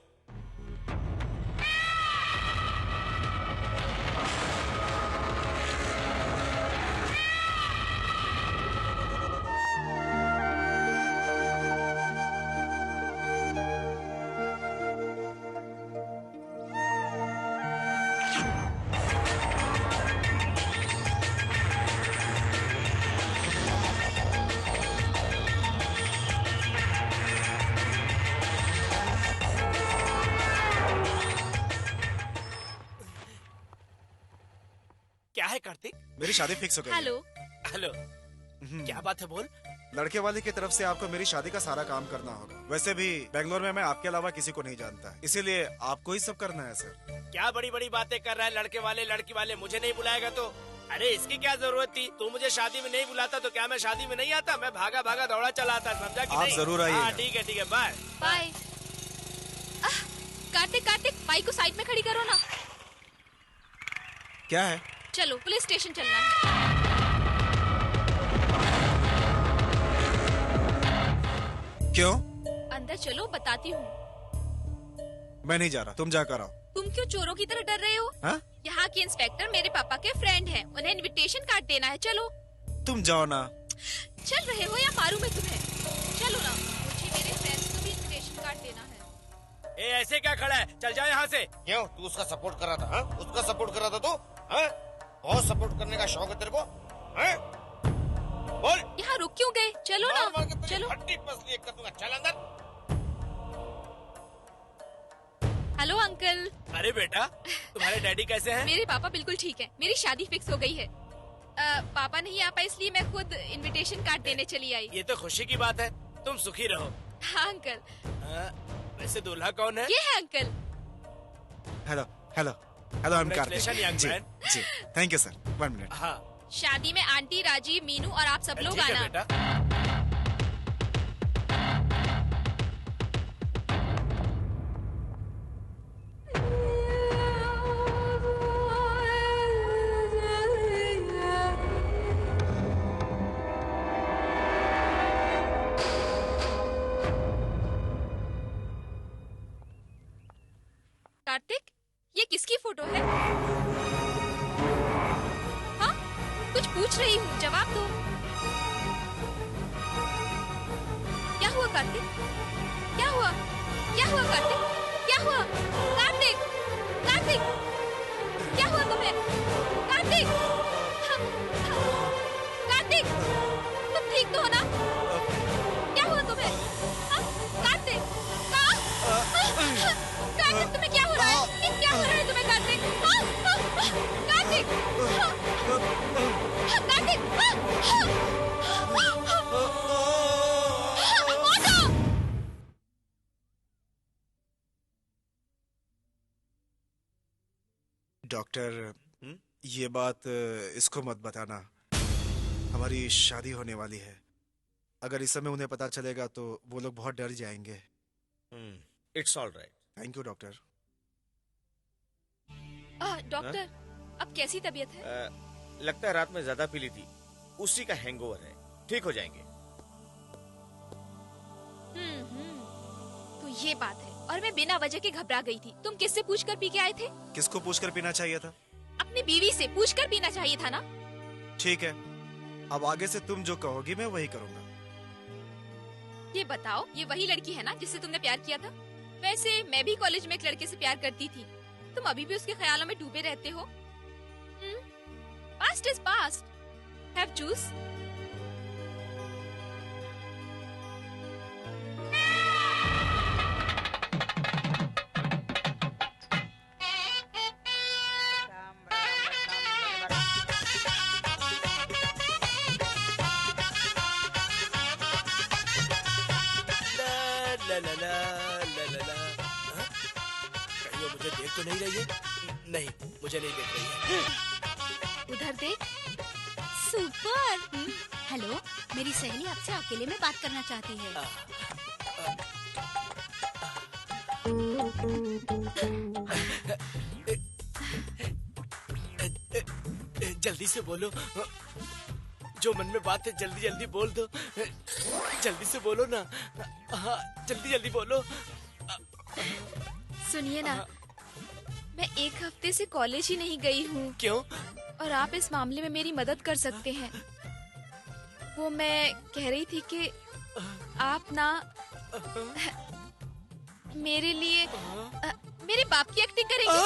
क्या है कार्तिक? मेरी शादी फिक्स हो गई है। हेलो। हेलो, क्या बात है, बोल। लड़के वाले की तरफ से आपको मेरी शादी का सारा काम करना होगा। वैसे भी बेंगलोर में मैं आपके अलावा किसी को नहीं जानता, इसीलिए आपको ही सब करना है सर। क्या बड़ी बड़ी बातें कर रहा है? लड़के वाले लड़की वाले, मुझे नहीं बुलाएगा तो? अरे इसकी क्या जरूरत थी? तू मुझे शादी में नहीं बुलाता तो क्या मैं शादी में नहीं आता? मैं भागा भागा दौड़ा चला आता, समझा कि आप नहीं? जरूर आइएगा। हाँ, ठीक है, bye. Bye. Karthik, Karthik, bike को साइड में खड़ी करो ना। क्या है? चलो पुलिस स्टेशन चलना है। क्यों? अंदर चलो, बताती हूँ। मैं नहीं जा रहा, तुम जाकर आओ। तुम क्यों चोरों की तरह डर रहे हो? हाँ? यहाँ के इंस्पेक्टर मेरे पापा के फ्रेंड हैं, उन्हें इनविटेशन कार्ड देना है। चलो। तुम जाओ ना। चल रहे हो या मारूं मैं तुम्हें? चलो ना, मुझे मेरे फ्रेंड्स को भी इनविटेशन कार्ड देना है। ए, ऐसे क्या खड़ा है? चल जाओ यहाँ से। क्यों, तू उसका सपोर्ट कर रहा था? हाँ? उसका सपोर्ट कर रहा था तू? हाँ? बहुत सपोर्ट करने का शौक है तेरे को, हैं? बोल। यहाँ रुक क्यों गए? चलो मार मार के ना, तुझे चलो। हड्डी पसली एक कर दूंगा, चल अंदर। Hello uncle. अरे बेटा, तुम्हारे डैडी कैसे हैं? मेरे पापा बिल्कुल ठीक है। मेरी शादी फिक्स हो गई है। पापा नहीं आ पाए इसलिए मैं खुद इनविटेशन कार्ड देने चली आई। ये तो खुशी की बात है, तुम सुखी रहो। हाँ अंकल। वैसे दूल्हा कौन है? ये है uncle. Hello hello hello, I am Congratulations, young Karthik. Ji man. जी, थैंक यू सर, 1 मिनट। हाँ शादी में आंटी, राजीव, मीनू और आप सब लोग ठीक है आना। बेटा। कार्तिक, ये किसकी फोटो है? हाँ, कुछ पूछ रही हूँ, जवाब दो। क्या हुआ कार्तिक? क्या हुआ? क्या हुआ कार्तिक? क्या हुआ? कार्तिक! कार्तिक! क्या हुआ तुम्हें? कार्तिक! हाँ, हाँ, कार्तिक! तुम ठीक तो हो ना? क्या हुआ तुम्हें? हाँ, कार्तिक! कार्तिक, तुम्हें क्या हो रहा है? क्या हो रहा है तुम्हें कार्तिक? कार्तिक! कार्तिक! ऑटो! डॉक्टर, ये बात इसको मत बताना। हमारी शादी होने वाली है। अगर इस समय उन्हें पता चलेगा तो वो लोग बहुत डर जाएंगे। It's all right. Thank you doctor. Doctor, अब कैसी तबीयत है? लगता है रात में ज्यादा पी ली थी, उसी का हैंगओवर है। ठीक हो जाएंगे। तो ये बात है। और मैं बिना वजह के घबरा गई थी। तुम किससे पूछकर पी के आए थे? किसको पूछकर पीना चाहिए था? अपनी बीवी से पूछकर पीना चाहिए था ना? ठीक है, अब आगे से तुम जो कहोगी मैं वही करूंगा। ये बताओ, ये वही लड़की है ना जिससे तुमने प्यार किया था? वैसे मैं भी कॉलेज में एक लड़के से प्यार करती थी। तुम अभी भी उसके ख्यालों में डूबे रहते हो? Past is past. Have juice. ला ला ला ला ला ला। हाँ? कहीं वो मुझे देख तो नहीं रही है? नहीं, मुझे नहीं देख रही है। उधर देख। सुपर। हेलो, मेरी सहेली आपसे अकेले में बात करना चाहती है। जल्दी से बोलो, जो मन में बात है जल्दी जल्दी बोल दो। जल्दी से बोलो ना। हाँ, जल्दी जल्दी बोलो। सुनिए ना, मैं एक हफ्ते से कॉलेज ही नहीं गई हूँ। क्यों? और आप इस मामले में मेरी मदद कर सकते हैं। वो मैं कह रही थी कि आप ना मेरे लिए मेरे बाप की एक्टिंग करेंगे।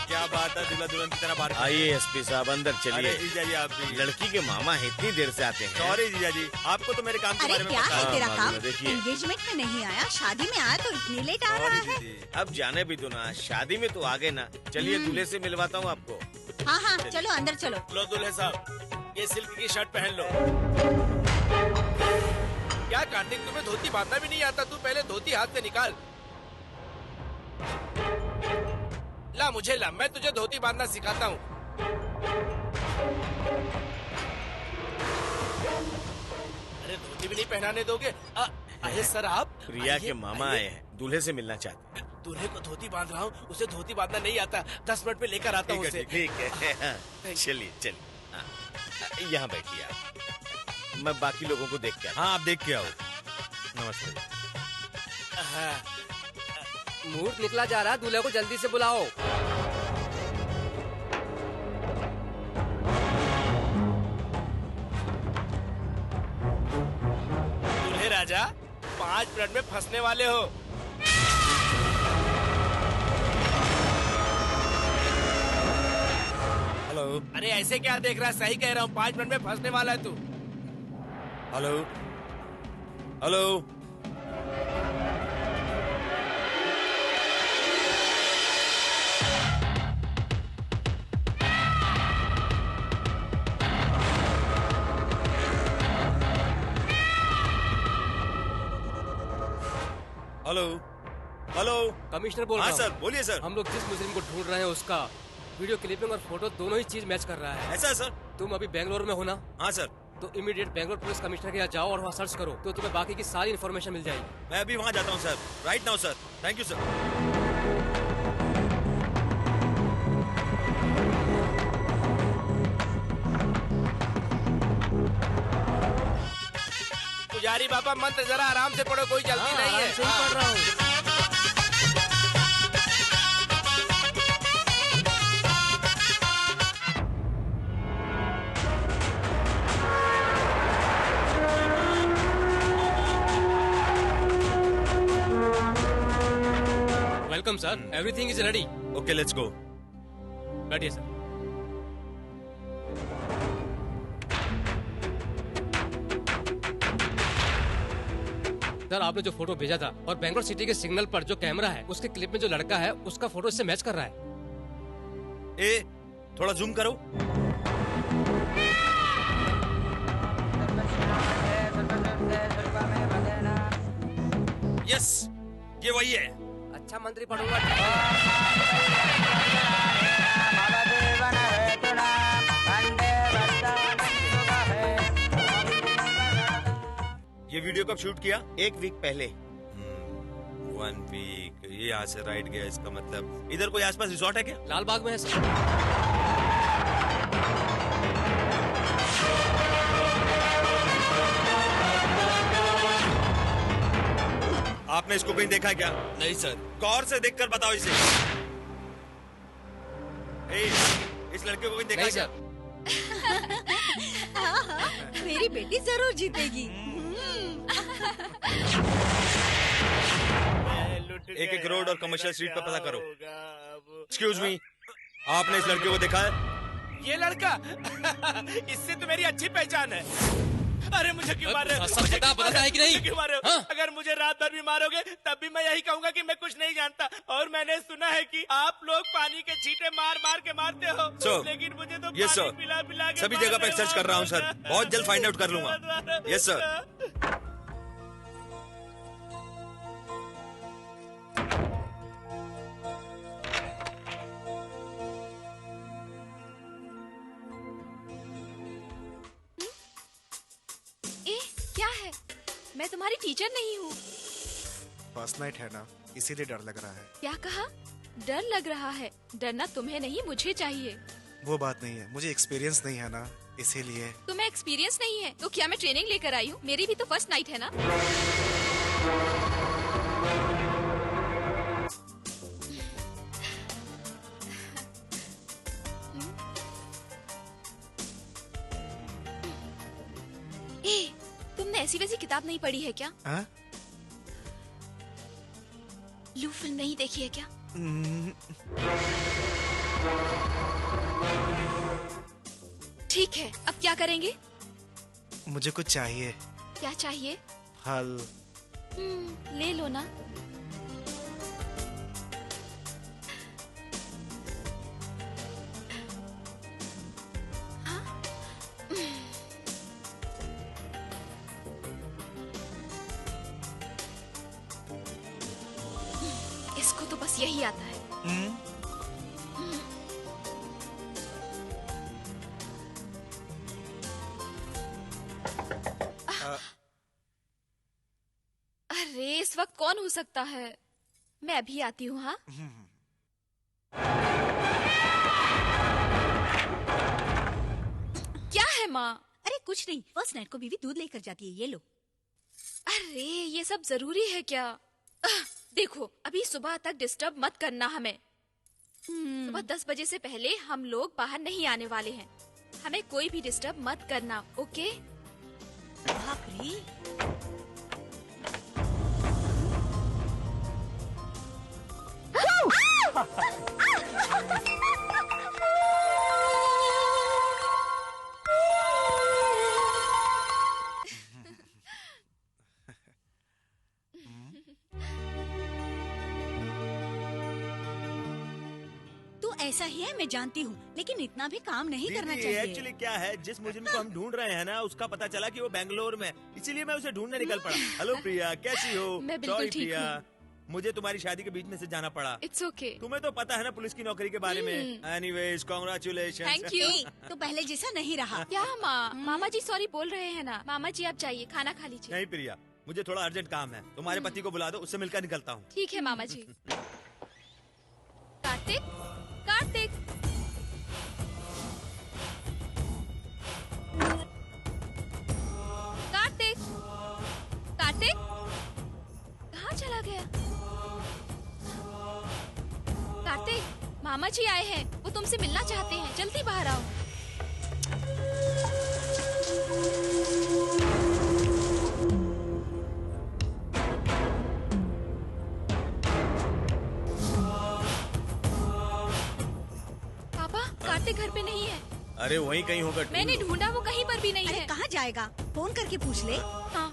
क्या बात है, दूल्हा दुल्हन की तरह बाहर खड़े हैं। आइए एसपी साहब, अंदर अरे चलिए। जीजा जी, आप भी। लड़की के मामा है, इतनी देर से आते हैं। सॉरी जीजा जी, आपको तो मेरे काम के अरे बारे में क्या पता है हाँ, तेरा मालूम काम? है, देखिए। एंगेजमेंट में नहीं आया, शादी में आया तो इतनी लेट आ रहा सॉरी है। दीदी। अब जाने भी दो ना, शादी में तो आ गए ना। चलिए दूल्हे से मिलवाता हूँ आपको। हाँ हाँ, चलो अंदर चलो। लो दूल्हे साहब, ये सिल्क की शर्ट पहन लो। क्या कार्तिक, तुम्हें धोती बांधना भी नहीं आता? तू पहले धोती हाथ से निकाल। ला मुझे ला, मैं तुझे धोती बांधना सिखाता हूँ। अरे धोती भी नहीं पहनाने दोगे? अरे सर आप प्रिया के मामा आए हैं, दूल्हे से मिलना चाहते हैं। दूल्हे को धोती बांध रहा हूँ, उसे धोती बांधना नहीं आता। 10 मिनट में लेकर आता हूँ उसे। ठीक है हाँ, चलिए चलिए। हाँ, यहाँ बैठिए आप, मैं बाकी लोगों को देख के आता हाँ, आप देख के आओ। नमस्ते। मुहूर्त निकला जा रहा है, दूल्हे को जल्दी से बुलाओ। दूल्हे राजा 5 मिनट में फंसने वाले हो। हेलो अरे ऐसे क्या देख रहा है, सही कह रहा हूँ, 5 मिनट में फंसने वाला है तू। Hello hello. Hello hello. Commissioner बोल हाँ रहा सर, हूँ। बोलिए सर। हम लोग जिस मुजरिम को ढूंढ रहे हैं उसका वीडियो क्लिपिंग और फोटो दोनों ही चीज मैच कर रहा है। ऐसा है सर? तुम अभी बेंगलोर में हो ना? हाँ सर। तो इमीडिएट बेंगलोर पुलिस कमिश्नर के यहाँ जाओ और वहाँ सर्च करो, तो तुम्हें बाकी की सारी इन्फॉर्मेशन मिल जाएगी। मैं अभी वहाँ जाता हूँ sir, right now sir. Thank you sir. पुजारी बाबा मंत्र जरा आराम से पढ़ो, कोई जल्दी नहीं है। सही पढ़ रहा हूँ। Welcome sir, everything is ready. Okay let's go. बैठिए सर। सर आपने जो फोटो भेजा था और बेंगलोर सिटी के सिग्नल पर जो कैमरा है उसके क्लिप में जो लड़का है उसका फोटो इससे मैच कर रहा है। ए थोड़ा जूम करो। यस, ये वही है। अच्छा मंत्री पढ़ूंगा। ये वीडियो कब शूट किया? 1 वीक पहले। 1 वीक। ये यहाँ से राइट गया, इसका मतलब इधर कोई आसपास रिसोर्ट है क्या? लाल बाग में है सर। आपने इसको कहीं देखा है क्या? नहीं सर। गौर से देखकर बताओ इसे। ए, इस लड़के को कहीं देखा है नहीं क्या? सर। हाँ हाँ, मेरी बेटी जरूर जीतेगी। एक एक रोड और कमर्शियल स्ट्रीट पर पता करो। एक्सक्यूज मी, आपने इस लड़के को देखा है? ये लड़का इससे तो मेरी अच्छी पहचान है। अरे मुझे क्यों मार रहे हो? सब पता है कि नहीं? मुझे क्यों मार रहे हो? हाँ? अगर मुझे रात भर भी मारोगे तब भी मैं यही कहूंगा कि मैं कुछ नहीं जानता। और मैंने सुना है कि आप लोग पानी के छींटे मार मार के मारते हो। सर, लेकिन मुझे तो यस पानी सर, पिला पिला के सभी मार जगह पे रहे सर्च हो कर रहा हूँ आप सर, लोग। बहुत जल्द फाइंड आउट कर लूंगा। Yes sir. ए, क्या है? मैं तुम्हारी टीचर नहीं हूँ। फर्स्ट नाइट है ना, इसीलिए डर लग रहा है। क्या कहा? डर लग रहा है? डरना तुम्हें नहीं, मुझे चाहिए। वो बात नहीं है, मुझे एक्सपीरियंस नहीं है ना, इसीलिए। तुम्हें एक्सपीरियंस नहीं है तो क्या मैं ट्रेनिंग लेकर आई हूँ? मेरी भी तो फर्स्ट नाइट है ना। ए, तुमने ऐसी वैसी किताब नहीं पढ़ी है क्या? हाँ? लू फिल्म नहीं देखी है क्या? ठीक है, अब क्या करेंगे? मुझे कुछ चाहिए। क्या चाहिए? फल। ले लो ना। इसको तो बस यही आता है। अरे इस वक्त कौन हो सकता है? मैं अभी आती हूँ। हाँ, क्या है माँ? अरे कुछ नहीं, फर्स्ट नाइट को बीवी दूध लेकर जाती है, ये लो। अरे ये सब जरूरी है क्या? देखो अभी सुबह तक डिस्टर्ब मत करना हमें। सुबह 10 बजे से पहले हम लोग बाहर नहीं आने वाले हैं। हमें कोई भी डिस्टर्ब मत करना, ओके? बाप रे। तू ऐसा ही है मैं जानती हूँ, लेकिन इतना भी काम नहीं करना चाहिए। एक्चुअली क्या है, जिस मुजरिम को हम ढूंढ रहे हैं ना, उसका पता चला कि वो बेंगलोर में, इसीलिए मैं उसे ढूंढने निकल पड़ा। हेलो प्रिया, कैसी हो? मैं बिल्कुल Sorry, ठीक प्रिया, हूँ। मुझे तुम्हारी शादी के बीच में से जाना पड़ा। It's okay. तुम्हें तो पता है ना पुलिस की नौकरी के बारे में। Anyways, congratulation. Thank you. तो पहले जैसा नहीं रहा। क्या माँ? मामा जी सॉरी बोल रहे हैं ना। मामा जी आप जाइए, खाना खा लीजिए। नहीं प्रिया, मुझे थोड़ा अर्जेंट काम है। तुम्हारे पति को बुला दो, उससे मिलकर निकलता हूँ। ठीक है मामा जी। कार्तिक, कार्तिक, कार्तिक, कार्तिक, कहाँ चला गया? कार्तिक, मामा जी आए हैं, वो तुमसे मिलना चाहते हैं, जल्दी बाहर आओ। पापा, कार्तिक घर पे नहीं है। अरे वहीं कहीं होगा। मैंने ढूंढा, वो कहीं पर भी नहीं अरे है। कहाँ जाएगा? फोन करके पूछ ले। हाँ।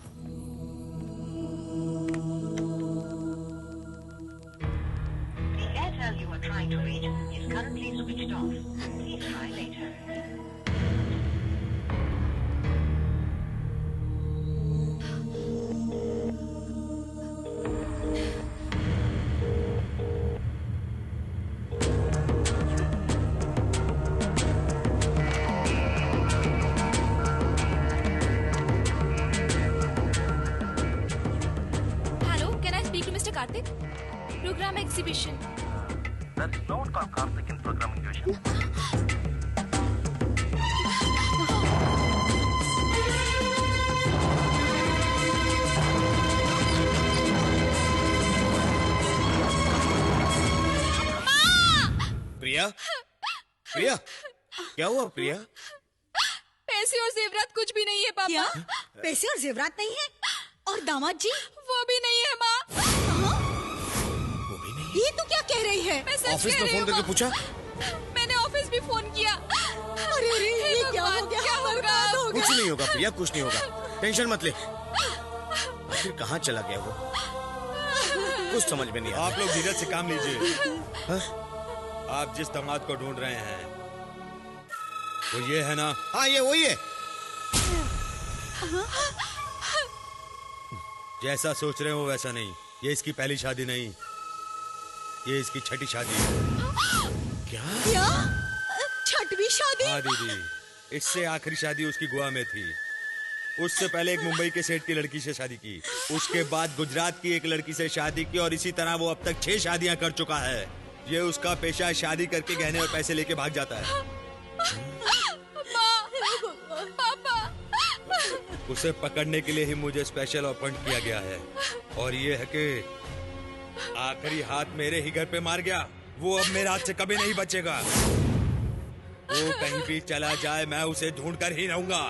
The Airtel you are trying to reach is currently switched off. Please try later. Hello, can I speak to mister Karthik? Program exhibition. There is no one called Karthik in programming division. Priya, Priya, क्या हुआ प्रिया? पैसे और जेवरात कुछ भी नहीं है पापा। क्या? पैसे और जेवरात नहीं है? और दामाद जी? वो भी नहीं है माँ। वो भी नहीं। ये तू क्या कह रही है? मैं सच ऑफिस कह में रही फोन हूँ, करके माँ। पूछा? मैंने ऑफिस भी फोन किया। अरे अरे, हे ये क्या हो भगवान, गया? क्या होगा? बर्बाद हो कुछ गया। नहीं होगा प्रिया, कुछ नहीं होगा, टेंशन मत ले। आखिर कहाँ चला गया वो? कुछ समझ में नहीं आता। आप लोग धीरज से काम लीजिए। हाँ? आप जिस दामाद को ढूंढ रहे हैं वो ये है ना? हाँ ये वही है। जैसा सोच रहे हो वैसा नहीं। ये इसकी पहली शादी नहीं, ये इसकी छठी शादी है। क्या? क्या? छठवीं शादी? हाँ दीदी, इससे आखिरी शादी उसकी गोवा में थी। उससे पहले एक मुंबई के सेठ की लड़की से शादी की, उसके बाद गुजरात की एक लड़की से शादी की, और इसी तरह वो अब तक 6 शादियां कर चुका है। ये उसका पेशा है, शादी करके गहने और पैसे लेके भाग जाता है। पापा, उसे पकड़ने के लिए ही मुझे स्पेशल अपॉइंट किया गया है, और ये है कि आखिरी हाथ मेरे ही घर पे मार गया। वो अब मेरे हाथ से कभी नहीं बचेगा। वो कहीं भी चला जाए मैं उसे ढूंढ कर ही रहूंगा।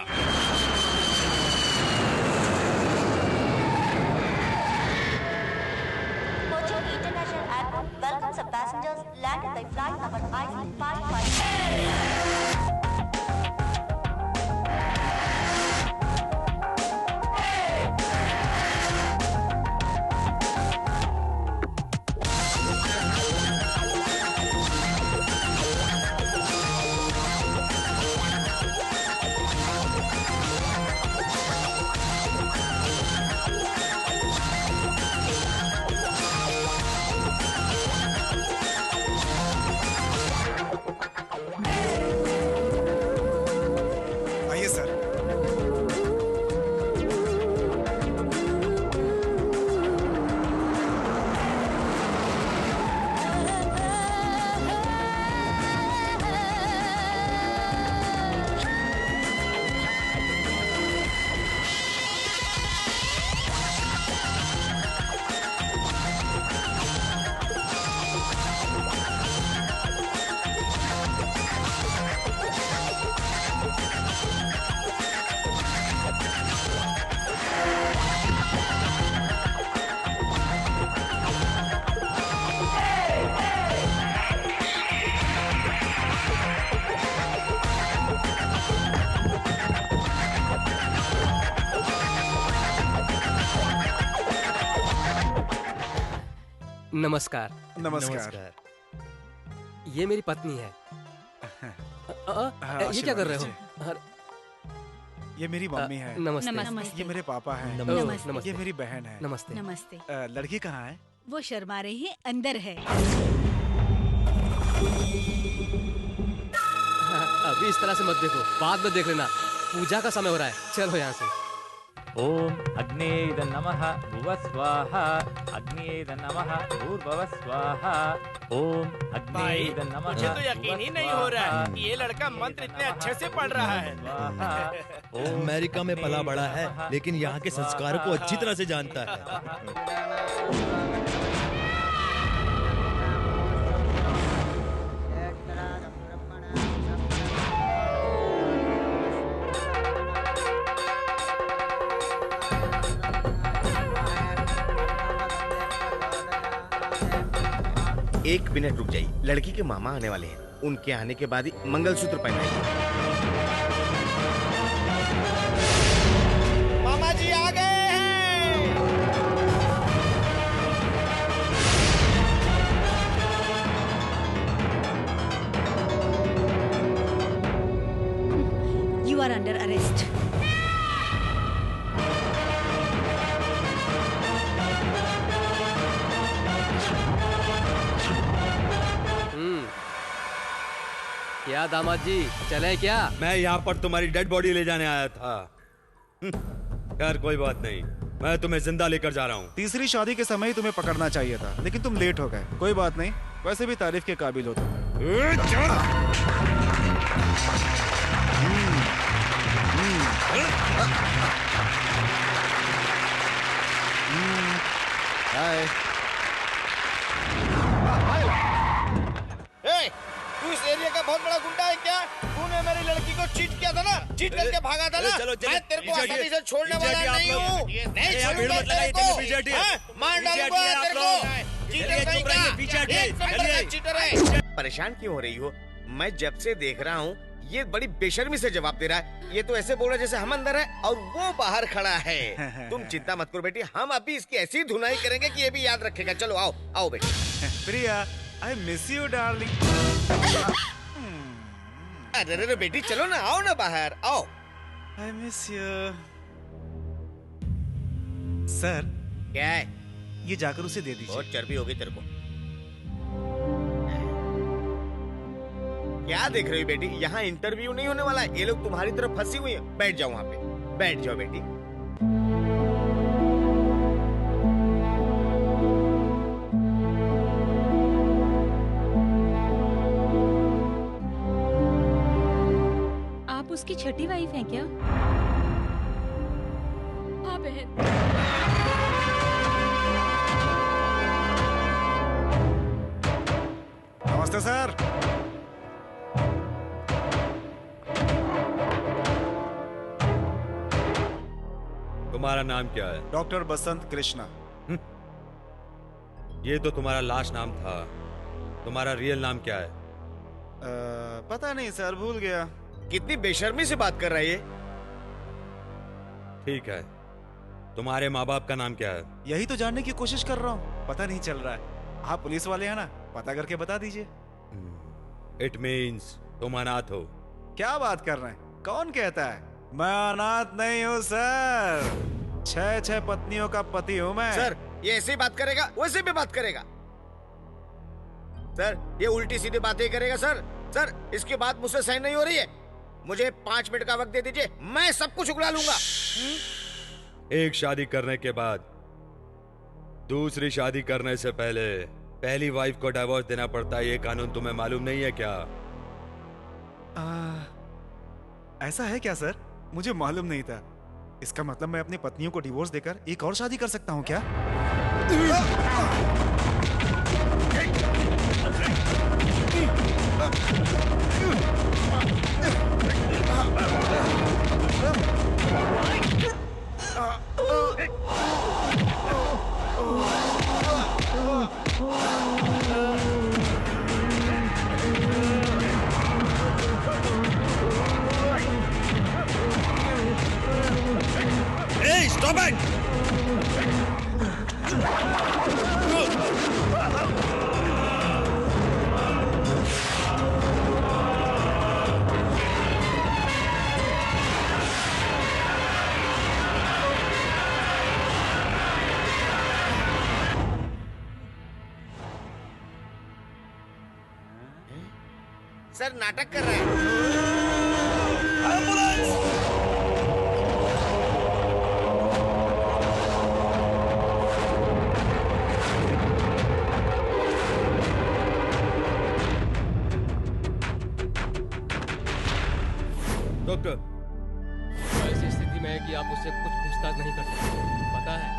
Kochi International Airport welcomes the passengers landed by flight number IC555. नमस्कार। नमस्कार। ये मेरी पत्नी है। ये क्या कर रहे हो? ये मेरी मम्मी है। नमस्ते। नमस्ते। ये मेरे पापा हैं। नमस्ते। ये मेरी बहन है। नमस्ते। नमस्ते। लड़की कहाँ है? वो शर्मा रही है, अंदर है। अभी इस तरह से मत देखो, बाद में देख लेना। पूजा का समय हो रहा है, चलो यहाँ से। ओम अग्नेय नमः भुवः स्वाहा अग्नेय नमः भूर्भुवः स्वाहा ओम भाई अग्नेय नमः मुझे तो यकीन ही नहीं हो रहा है कि ये लड़का मंत्र इतने अच्छे से पढ़ रहा है। अमेरिका में पला बड़ा है, लेकिन यहाँ के संस्कारों को अच्छी तरह से जानता है। एक मिनट रुक जाइए, लड़की के मामा आने वाले हैं। उनके आने के बाद ही मंगलसूत्र पहनाएंगे। मामा जी आ गए हैं। You are under arrest. क्या दामाद जी, चले क्या? मैं यहाँ पर तुम्हारी डेड बॉडी ले जाने आया था। यार कोई बात नहीं, मैं तुम्हें जिंदा लेकर जा रहा हूँ। तीसरी शादी के समय ही तुम्हें पकड़ना चाहिए था, लेकिन तुम लेट हो गए। कोई बात नहीं, वैसे भी तारीफ के काबिल हो तुम। हाय। तू इस एरिया का बहुत बड़ा गुंडा है क्या? तूने मेरी लड़की को चीट किया था ना, चीट करके भागा था ना। मैं तेरे को आसानी से छोड़ने वाला नहीं हूँ। नहीं छोड़ूंगा तेरे को। मार डालूंगा तेरे को। चीटर कहीं का। एक नंबर का चीटर है। परेशान क्यों हो रही हो? मैं जब से देख रहा हूँ ये बड़ी बेशर्मी से जवाब दे रहा है। ये तो ऐसे बोल रहा है जैसे हम अंदर है और वो बाहर खड़ा है। तुम चिंता मत करो बेटी, हम अभी इसकी ऐसी धुनाई करेंगे कि ये भी याद रखेगा। चलो आओ आओ बेटी। प्रिया, I miss you, darling. अरे बेटी चलो ना, आओ ना बाहर आओ। I miss you. सर, क्या है? ये जाकर उसे दे दीजिए। बहुत चर्बी हो गई तेरे को। क्या देख रही हो बेटी? यहाँ इंटरव्यू नहीं होने वाला है। ये लोग तुम्हारी तरफ फंसी हुई है। बैठ जाओ वहाँ पे, बैठ जाओ बेटी। आप उसकी छठी वाइफ हैं क्या? हाँ बहन। नमस्ते सर। तुम्हारा नाम क्या है? डॉक्टर बसंत कृष्णा। ये तो तुम्हारा लास्ट नाम था। तुम्हारा रियल नाम क्या है? पता नहीं सर, भूल गया। कितनी बेशर्मी से बात कर रहा है ये। ठीक है, तुम्हारे माँ बाप का नाम क्या है? यही तो जानने की कोशिश कर रहा हूँ, पता नहीं चल रहा है। आप पुलिस वाले हैं ना, पता करके बता दीजिए। इट मीन्स तुम अनाथ हो। क्या बात कर रहे हैं? कौन कहता है? मैं अनाथ नहीं हूँ सर। 6 पत्नियों का पति हूँ मैं। सर ये ऐसे ही बात करेगा, वैसे भी बात करेगा। सर ये उल्टी सीधी बातें करेगा। सर सर इसके बाद मुझसे सही नहीं हो रही है। मुझे 5 मिनट का वक्त दे दीजिए, मैं सब कुछ उगला लूंगा। एक शादी करने के बाद दूसरी शादी करने से पहले पहली वाइफ को डिवोर्स देना पड़ता है। ये कानून तुम्हें मालूम नहीं है क्या? ऐसा है क्या सर? मुझे मालूम नहीं था। इसका मतलब मैं अपनी पत्नियों को डिवोर्स देकर एक और शादी कर सकता हूँ क्या? Hey, stop it! सर नाटक कर रहे हैं। डॉक्टर, ऐसी स्थिति में है कि आप उससे कुछ पूछताछ नहीं कर सकते। पता है,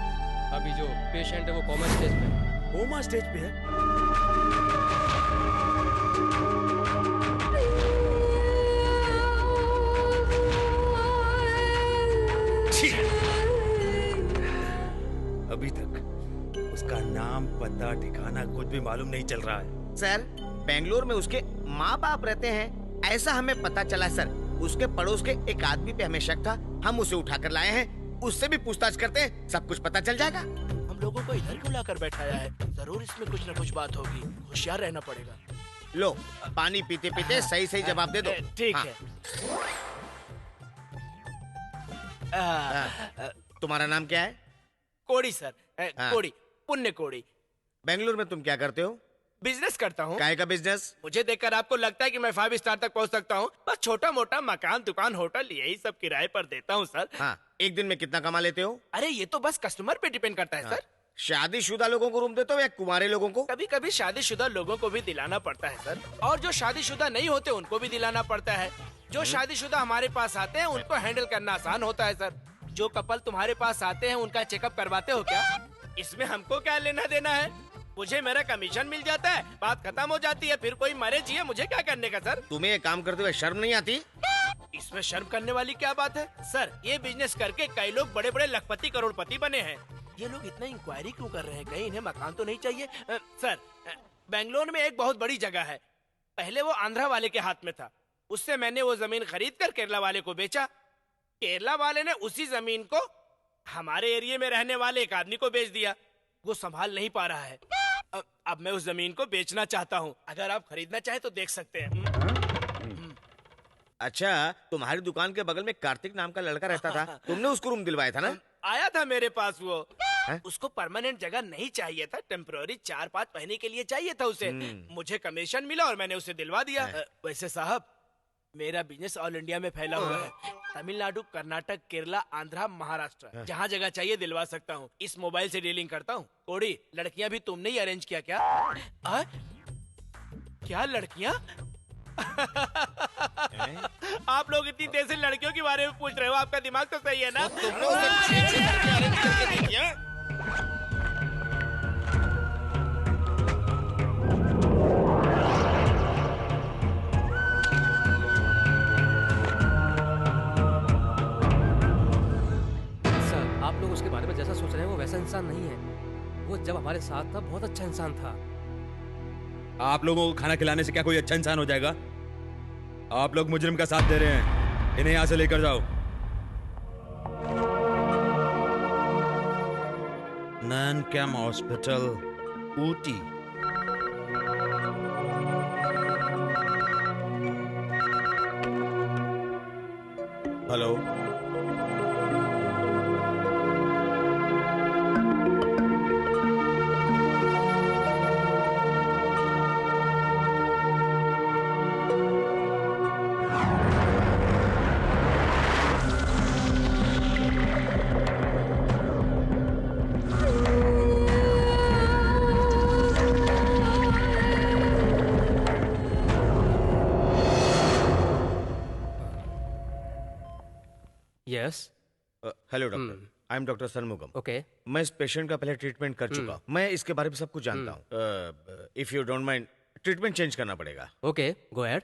अभी जो पेशेंट है वो कोमा स्टेज पे है। कोमा स्टेज पे है? अभी तक उसका नाम, पता, ठिकाना कुछ भी मालूम नहीं चल रहा है। सर, बेंगलोर में उसके माँ बाप रहते हैं, ऐसा हमें पता चला सर। उसके पड़ोस के एक आदमी पे हमें शक था, हम उसे उठाकर लाए हैं। उससे भी पूछताछ करते हैं, सब कुछ पता चल जाएगा। हम लोगों को इधर क्यों लाकर बैठाया है? जरूर इसमें कुछ न कुछ बात होगी, होशियार रहना पड़ेगा। लो, पानी पीते पीते सही सही जवाब दे दो। ठीक हाँ। है। तुम्हारा नाम क्या है? कोड़ी सर। हाँ। कोड़ी, पुण्य कोड़ी। बेंगलुरु में तुम क्या करते हो? बिजनेस करता हूँ। काय का बिजनेस? मुझे देखकर आपको लगता है कि मैं 5 स्टार तक पहुँच सकता हूँ? बस छोटा मोटा मकान, दुकान, होटल यही सब किराए पर देता हूँ सर। हाँ, एक दिन में कितना कमा लेते हो? अरे ये तो बस कस्टमर पे डिपेंड करता है हाँ। सर। शादीशुदा लोगों को रूम देते हो या कुंवारे लोगों को? कभी कभी शादीशुदा लोगों को भी दिलाना पड़ता है सर, और जो शादीशुदा नहीं होते उनको भी दिलाना पड़ता है। जो शादीशुदा हमारे पास आते हैं उनको हैंडल करना आसान होता है सर। जो कपल तुम्हारे पास आते हैं उनका चेकअप करवाते हो क्या? इसमें हमको क्या लेना देना है? मुझे मेरा कमीशन मिल जाता है, बात खत्म हो जाती है, फिर कोई मरे जिए मुझे क्या करने का सर? तुम्हें ये काम करते हुए शर्म नहीं आती? इसमें शर्म करने वाली क्या बात है सर? ये बिजनेस करके कई लोग बड़े बड़े लखपति करोड़पति बने हैं। ये लोग इतना इंक्वायरी क्यों कर रहे हैं? कहीं इन्हें मकान तो नहीं चाहिए? सर, बेंगलोर में एक बहुत बड़ी जगह है, पहले वो आंध्रा वाले के हाथ में था। उससे मैंने वो जमीन खरीद कर केरला वाले को बेचा। केरला वाले ने उसी जमीन को हमारे एरिया में रहने वाले एक आदमी को बेच दिया। वो संभाल नहीं पा रहा है। अब मैं उस जमीन को बेचना चाहता हूँ। अगर आप खरीदना चाहे तो देख सकते हैं। अच्छा, तुम्हारी दुकान के बगल में कार्तिक नाम का लड़का रहता था, तुमने उसको रूम दिलवाया था ना? आया था मेरे पास वो। उसको परमानेंट जगह नहीं चाहिए था, टेम्पररी 4-5 महीने के लिए चाहिए था उसे। मुझे कमीशन मिला और मैंने उसे दिलवा दिया। वैसे साहब, मेरा बिजनेस ऑल इंडिया में फैला हुआ है। तमिलनाडु, कर्नाटक, केरला, आंध्रा, महाराष्ट्र, जहाँ जगह चाहिए दिलवा सकता हूँ। इस मोबाइल से डीलिंग करता हूँ। कोड़ी, लड़कियाँ भी तुमने ही अरेंज किया क्या? क्या लड़कियाँ? आप लोग इतनी देर से लड़कियों के बारे में पूछ रहे हो, आपका दिमाग तो सही है ना? तुमने उसे 6 लड़कियां अरेंज करके दी क्या? सर, आप लोग उसके बारे में जैसा सोच रहे हैं वो वैसा इंसान नहीं है। वो जब हमारे साथ था बहुत अच्छा इंसान था। आप लोगों को खाना खिलाने से क्या कोई अच्छा इंसान हो जाएगा? आप लोग मुजरिम का साथ दे रहे हैं, इन्हें यहाँ से लेकर जाओ। नैन कैम hospital, Ooty. Hello, yes. Hello doctor, I am doctor Shanmugam. Okay. मैं इस पेशेंट का पहले ट्रीटमेंट कर चुका हूँ। मैं इसके बारे में सब कुछ जानता हूँ। If you don't mind, treatment change करना पड़ेगा। Okay, go ahead.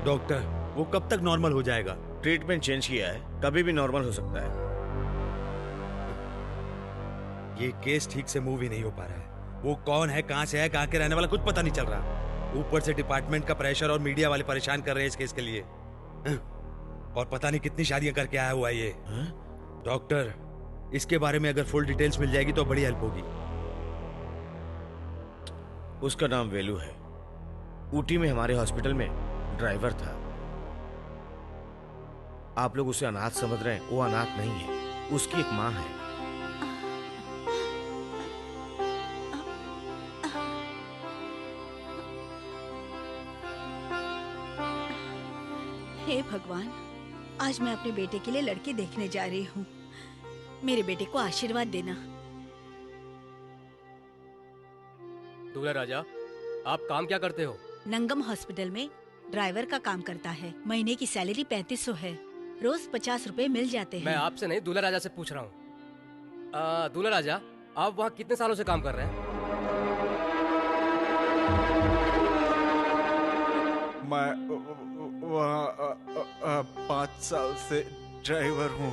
डॉक्टर, वो कब तक नॉर्मल हो जाएगा? ट्रीटमेंट चेंज किया है, कभी भी नॉर्मल हो सकता है। ये केस ठीक से मूव ही नहीं हो पा रहा है। वो कौन है, कहाँ से है, कहाँ के रहने वाला, कुछ पता नहीं चल रहा। ऊपर से डिपार्टमेंट का प्रेशर और मीडिया वाले परेशान कर रहे हैं इस केस के लिए। और पता नहीं कितनी शादियां करके आया हुआ है ये। डॉक्टर, इसके बारे में अगर फुल डिटेल्स मिल जाएगी तो बड़ी हेल्प होगी। उसका नाम वेलू है। ऊटी में हमारे हॉस्पिटल में ड्राइवर था। आप लोग उसे अनाथ समझ रहे हैं, वो अनाथ नहीं है, उसकी एक माँ है। हे भगवान, आज मैं अपने बेटे के लिए लड़की देखने जा रही हूँ। मेरे बेटे को आशीर्वाद देना। दूल्हा राजा, आप काम क्या करते हो? नंगम हॉस्पिटल में ड्राइवर का काम करता है। महीने की सैलरी 3500 है। रोज 50 रुपए मिल जाते हैं। मैं आपसे नहीं, दूल्हा राजा से पूछ रहा हूँ। दूल्हा राजा, आप वहाँ कितने सालों से काम कर रहे हैं? मैं वहाँ 5 साल से ड्राइवर हूँ।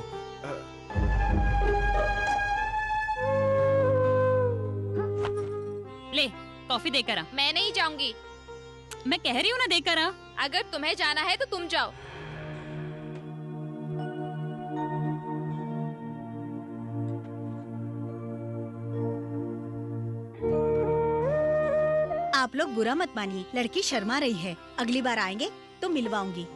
ले कॉफी देकर आ। मैं नहीं जाऊंगी। मैं कह रही हूँ ना देकर आ। अगर तुम्हें जाना है तो तुम जाओ। आप लोग बुरा मत मानिए, लड़की शर्मा रही है। अगली बार आएंगे तो मिलवाऊंगी।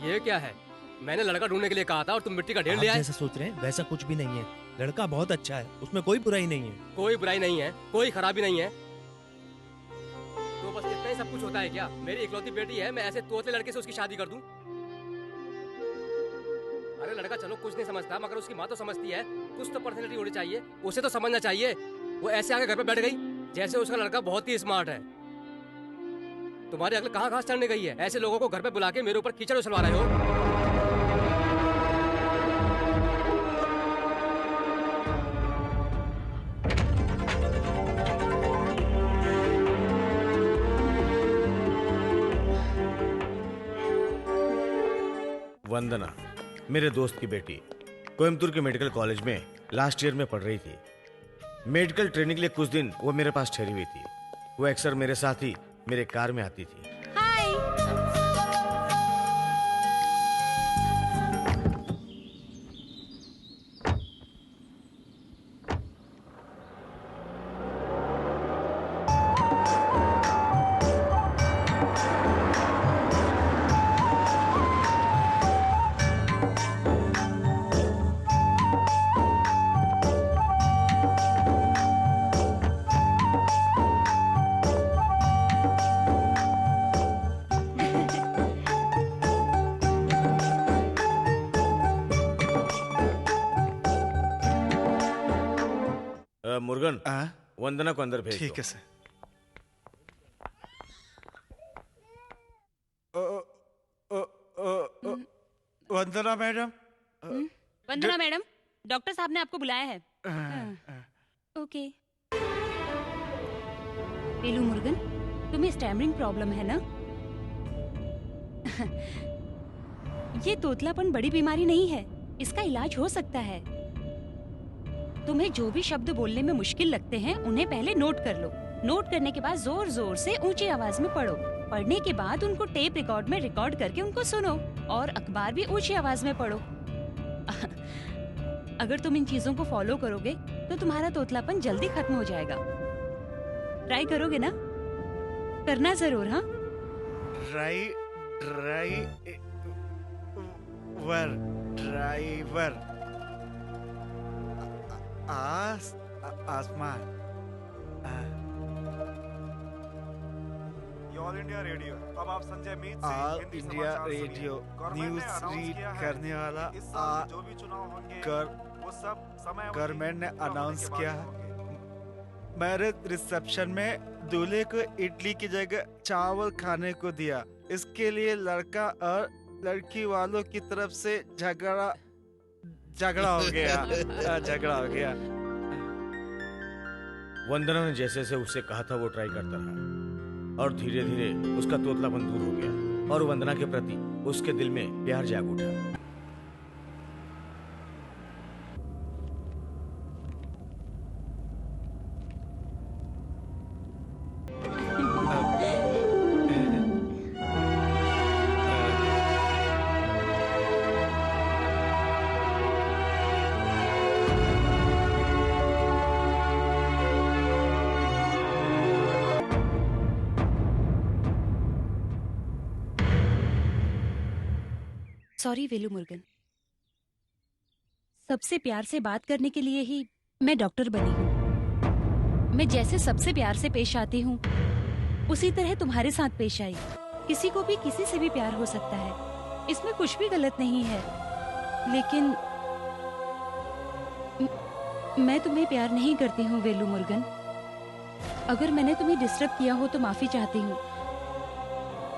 ये क्या है? मैंने लड़का ढूंढने के लिए कहा था और तुम मिट्टी का ढेर ले आए। जैसा सोच रहे हैं वैसा कुछ भी नहीं है। लड़का बहुत अच्छा है, उसमें कोई बुराई नहीं है। कोई बुराई नहीं है, कोई खराबी नहीं है। तो बस इतना ही सब कुछ होता है क्या? मेरी इकलौती बेटी है, मैं ऐसे तोतले लड़के से उसकी शादी कर दूं? अरे लड़का चलो कुछ नहीं समझता, मगर उसकी माँ तो समझती है। कुछ तो पर्सनैलिटी होनी चाहिए, उसे तो समझना चाहिए। वो ऐसे आके घर पे बैठ गई जैसे उसका लड़का बहुत ही स्मार्ट है। तुम्हारी अकल कहाँ घास चढ़ने गई है? ऐसे लोगों को घर पे बुला के मेरे ऊपर कीचड़ उछलवा रहे हो। वंदना मेरे दोस्त की बेटी कोयम्बतूर के मेडिकल कॉलेज में लास्ट ईयर में पढ़ रही थी। मेडिकल ट्रेनिंग के लिए कुछ दिन वो मेरे पास ठहरी हुई थी। वो अक्सर मेरे साथ ही मेरे कार में आती थी। मुर्गन, वंदना को अंदर भेज। ठीक है सर। वंदना मैडम। वंदना मैडम, डॉक्टर साहब ने आपको बुलाया है। ओके। पेलू मुर्गन, तुम्हें स्टैमरिंग प्रॉब्लम है ना? ये तोतलापन बड़ी बीमारी नहीं है, इसका इलाज हो सकता है। तुम्हें जो भी शब्द बोलने में मुश्किल लगते हैं उन्हें पहले नोट कर लो। नोट करने के बाद जोर जोर से ऊंची आवाज में पढ़ो। पढ़ने के बाद उनको टेप रिकॉर्ड में रिकॉर्ड करके उनको सुनो और अखबार भी ऊंची आवाज में पढ़ो। अगर तुम इन चीजों को फॉलो करोगे तो तुम्हारा तोतलापन जल्दी खत्म हो जाएगा। ट्राई करोगे ना? करना जरूर। हाँ, ड्राइवर आसमान। All India radio. अब आप संजय मीत से all India radio news read करने वाला जो भी चुनाव होंगे वो सब समय गवर्नमेंट ने अनाउंस किया है। मैरिज रिसेप्शन में दूल्हे को इडली की जगह चावल खाने को दिया। इसके लिए लड़का और लड़की वालों की तरफ से झगड़ा हो गया। वंदना ने जैसे जैसे उससे कहा था वो ट्राई करता रहा और धीरे धीरे उसका तोतलापन दूर हो गया और वंदना के प्रति उसके दिल में प्यार जाग उठा। सॉरी वेलू मुर्गन। सबसे प्यार से बात करने के लिए ही मैं डॉक्टर बनी हूँ। मैं जैसे सबसे प्यार से पेश आती हूँ उसी तरह तुम्हारे साथ पेश आई। किसी को भी किसी से भी प्यार हो सकता है, इसमें कुछ भी गलत नहीं है। लेकिन मैं तुम्हें प्यार नहीं करती हूँ वेलू मुर्गन। अगर मैंने तुम्हें डिस्टर्ब किया हो तो माफी चाहती हूँ।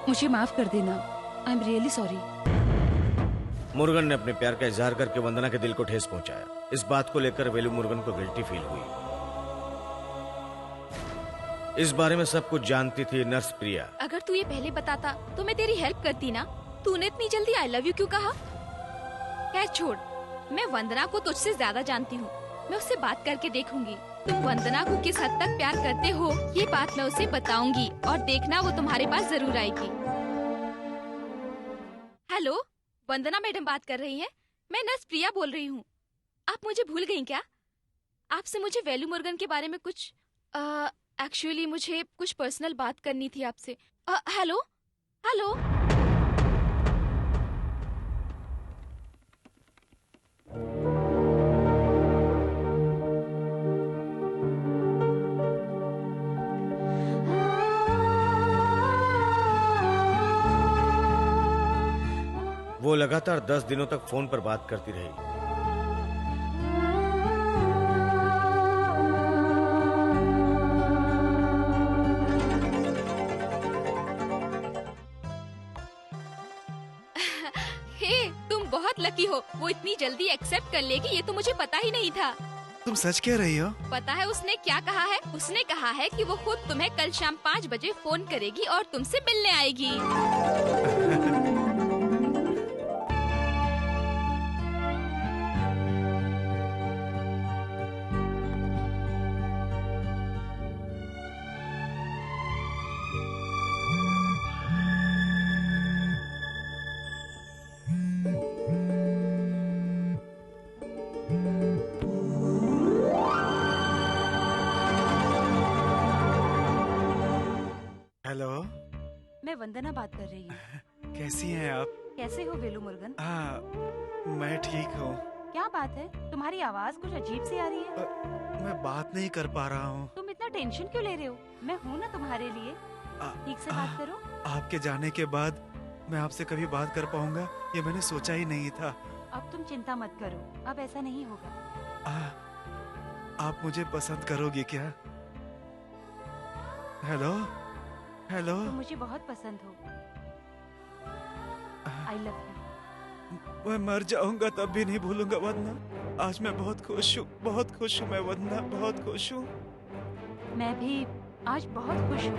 मुझे माफ कर देना। I am really sorry. Murugan ने अपने प्यार का इजहार करके वंदना के दिल को ठेस पहुंचाया। इस बात को लेकर वेलू मुर्गन को गिल्टी फील हुई। इस बारे में सब कुछ जानती थी नर्स प्रिया। अगर तू ये पहले बताता तो मैं तेरी हेल्प करती ना। तूने इतनी जल्दी आई लव यू क्यों कहा? खैर छोड़, मैं वंदना को तुझसे ज्यादा जानती हूँ। मैं उससे बात करके देखूंगी तुम वंदना को किस हद तक प्यार करते हो। ये बात मैं उसे बताऊंगी और देखना वो तुम्हारे पास जरूर आएगी। हेलो, वंदना मैडम बात कर रही हैं। मैं नर्स प्रिया बोल रही हूँ। आप मुझे भूल गई क्या? आपसे मुझे वेलू मुर्गन के बारे में कुछ एक्चुअली मुझे कुछ पर्सनल बात करनी थी आपसे। Hello hello. वो लगातार 10 दिनों तक फोन पर बात करती रही। हे, तुम बहुत लकी हो। वो इतनी जल्दी एक्सेप्ट कर लेगी ये तो मुझे पता ही नहीं था। तुम सच कह रही हो? पता है उसने क्या कहा है? उसने कहा है कि वो खुद तुम्हें कल शाम 5 बजे फोन करेगी और तुमसे मिलने आएगी। हेलो, मैं वंदना बात कर रही हूँ। कैसी हैं आप? कैसे हो वेलू मुर्गन? हाँ, मैं ठीक हूँ। क्या बात है, तुम्हारी आवाज कुछ अजीब सी आ रही है। मैं बात नहीं कर पा रहा हूँ। तुम इतना टेंशन क्यों ले रहे हो? मैं हूँ ना तुम्हारे लिए। ठीक से बात करो। आपके जाने के बाद मैं आपसे कभी बात कर पाऊंगा ये मैंने सोचा ही नहीं था। अब तुम चिंता मत करो, अब ऐसा नहीं होगा। आप मुझे पसंद करोगी क्या? Hello hello. तुम मुझे बहुत पसंद हो। I love you. मैं मर जाऊंगा तब भी नहीं भूलूंगा वंदना। आज मैं बहुत खुश हूँ, बहुत खुश हूँ मैं वंदना, बहुत खुश हूँ। मैं भी आज बहुत खुश हूँ।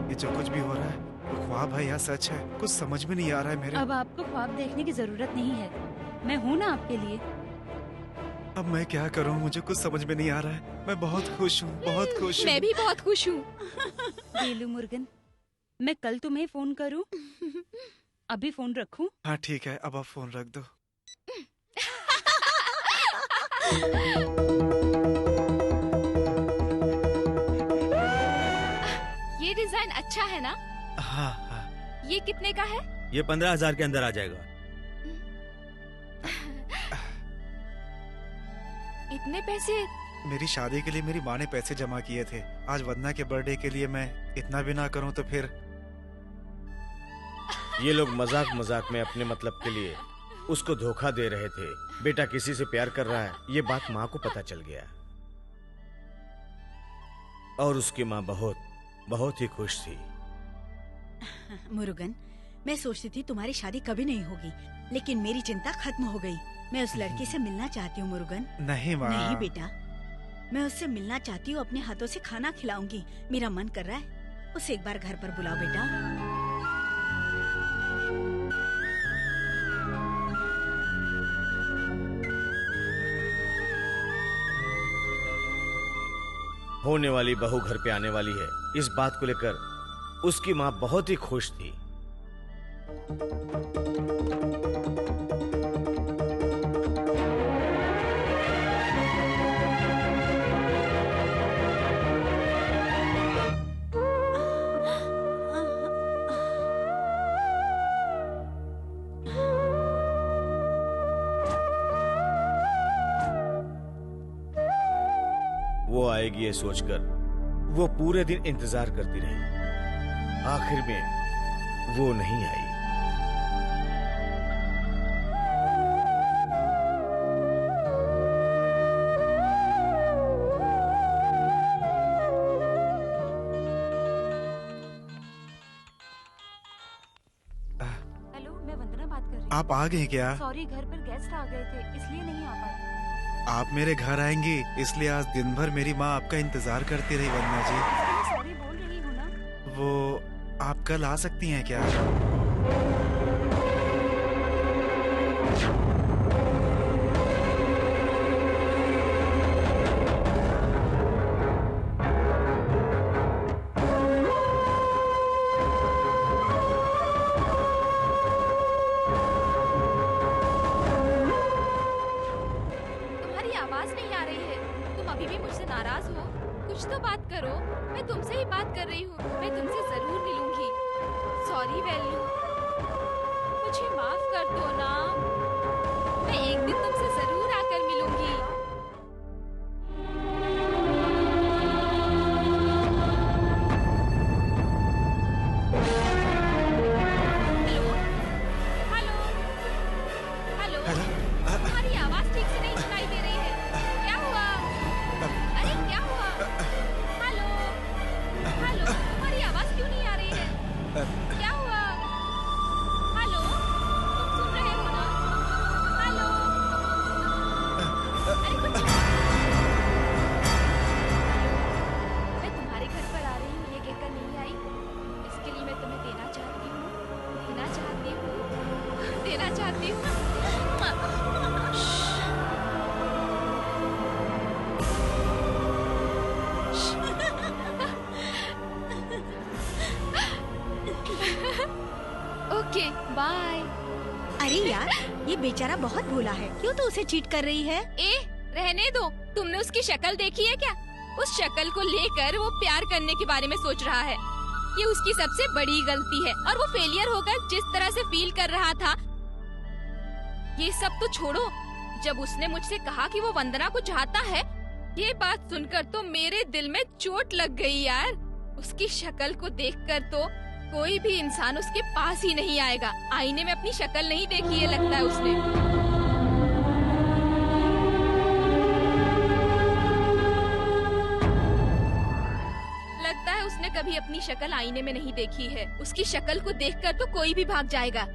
ये जो कुछ भी हो रहा है वो ख्वाब है या सच है, कुछ समझ में नहीं आ रहा है मेरे। अब आपको ख्वाब देखने की जरूरत नहीं है, मैं हूँ ना आपके लिए। अब मैं क्या करूँ, मुझे कुछ समझ में नहीं आ रहा है। मैं बहुत खुश हूँ, बहुत खुश हूँ। मैं भी बहुत खुश हूँ। वेलू मुर्गन, मैं कल तुम्हें फोन करूँ? अभी फोन रखूं? हाँ ठीक है, अब आप फोन रख दो। ये डिजाइन अच्छा है ना? हाँ हाँ। ये कितने का है? ये 15,000 के अंदर आ जाएगा। इतने पैसे? मेरी शादी के लिए मेरी माँ ने पैसे जमा किए थे। आज वंदना के बर्थडे के लिए मैं इतना भी ना करूं तो फिर। ये लोग मजाक मजाक में अपने मतलब के लिए उसको धोखा दे रहे थे। बेटा किसी से प्यार कर रहा है, ये बात माँ को पता चल गया और उसकी माँ बहुत ही खुश थी। मुरुगन, मैं सोचती थी तुम्हारी शादी कभी नहीं होगी, लेकिन मेरी चिंता खत्म हो गई। मैं उस लड़की से मिलना चाहती हूँ मुरुगन। नहीं माँ। नहीं बेटा, मैं उससे मिलना चाहती हूँ। अपने हाथों से खाना खिलाऊंगी। मेरा मन कर रहा है उसे एक बार घर पर बुलाओ बेटा। होने वाली बहू घर पे आने वाली है, इस बात को लेकर उसकी माँ बहुत ही खुश थी। वो आएगी ये सोचकर वो पूरे दिन इंतजार करती रही। आखिर में वो नहीं आई। हेलो, मैं वंदना बात कर रही हूँ। आप आ गए क्या? सॉरी, घर पर गेस्ट आ गए थे इसलिए नहीं आ पाई। आप मेरे घर आएंगी इसलिए आज दिन भर मेरी माँ आपका इंतजार करती रही वंदना जी। सॉरी बोल रही हूँ ना। वो आप कल आ सकती हैं क्या? तुम्हारी आवाज नहीं आ रही है। तुम अभी भी मुझसे नाराज हो? कुछ तो बात करो। मैं तुमसे ही बात कर रही हूँ। मैं तुमसे जरूर मिलूंगी। सॉरी वेल्लू, मुझे माफ कर दो ना। मैं एक दिन तुमसे जरूर आकर मिलूंगी। हेलो हेलो हेलो, तुम्हारी आवाज ठीक से नहीं सुनाई दे रही है। क्या हुआ? अरे क्या हुआ? हेलो हेलो, तुम्हारी आवाज क्यों नहीं आ रही है? क्या हुआ? हेलो, तुम सुन रहे हो ना? हेलो, अरे कुछ मैं तुम्हारे घर पर आ रही हूँ ये कहकर नहीं आई। इसके लिए मैं तुम्हें देना चाहती हूँ। Okay bye. अरे यार, ये बेचारा बहुत भोला है, क्यों तो उसे चीट कर रही है? रहने दो। तुमने उसकी शक्ल देखी है क्या? उस शक्ल को लेकर वो प्यार करने के बारे में सोच रहा है। ये उसकी सबसे बड़ी गलती है और वो फेलियर होकर जिस तरह से फील कर रहा था, ये सब तो छोड़ो। जब उसने मुझसे कहा कि वो वंदना को चाहता है, ये बात सुनकर तो मेरे दिल में चोट लग गई यार। उसकी शक्ल को देखकर तो कोई भी इंसान उसके पास ही नहीं आएगा। आईने में अपनी शक्ल नहीं देखी है लगता है उसने। लगता है उसने कभी अपनी शक्ल आईने में नहीं देखी है। उसकी शक्ल को देखकर तो कोई भी भाग जाएगा।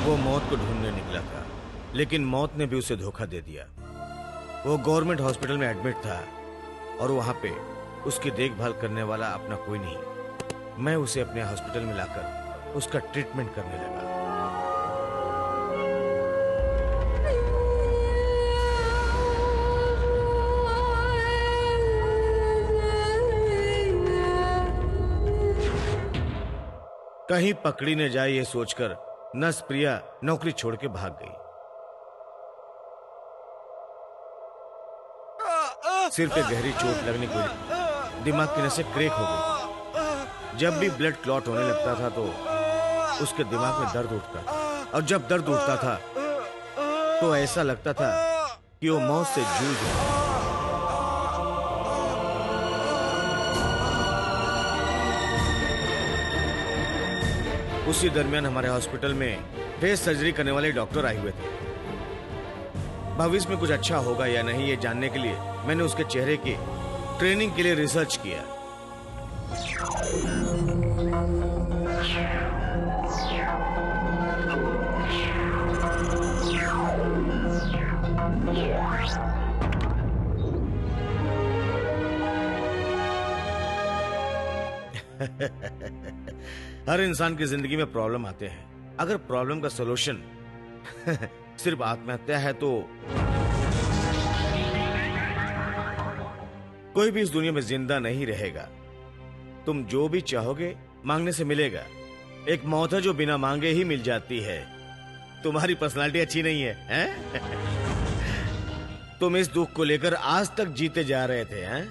वो मौत को ढूंढने निकला था, लेकिन मौत ने भी उसे धोखा दे दिया। वो गवर्नमेंट हॉस्पिटल में एडमिट था और वहां पे उसकी देखभाल करने वाला अपना कोई नहीं। मैं उसे अपने हॉस्पिटल में लाकर उसका ट्रीटमेंट करने लगा। कहीं पकड़ी न जाए ये सोचकर नर्स प्रिया नौकरी छोड़ के भाग गई। सिर पे गहरी चोट लगने की वजह दिमाग की नसें क्रैक हो गई। जब भी ब्लड क्लॉट होने लगता था तो उसके दिमाग में दर्द उठता, और जब दर्द उठता था तो ऐसा लगता था कि वो मौत से जूझ रहा है। उसी दरमियान हमारे हॉस्पिटल में फेस सर्जरी करने वाले डॉक्टर आए हुए थे। भविष्य में कुछ अच्छा होगा या नहीं ये जानने के लिए मैंने उसके चेहरे की ट्रेनिंग के लिए रिसर्च किया। हर इंसान की जिंदगी में प्रॉब्लम आते हैं। अगर प्रॉब्लम का सॉल्यूशन सिर्फ आत्महत्या है तो कोई भी इस दुनिया में जिंदा नहीं रहेगा। तुम जो भी चाहोगे मांगने से मिलेगा। एक मौत है जो बिना मांगे ही मिल जाती है। तुम्हारी पर्सनालिटी अच्छी नहीं है, हैं? तुम इस दुख को लेकर आज तक जीते जा रहे थे, हैं?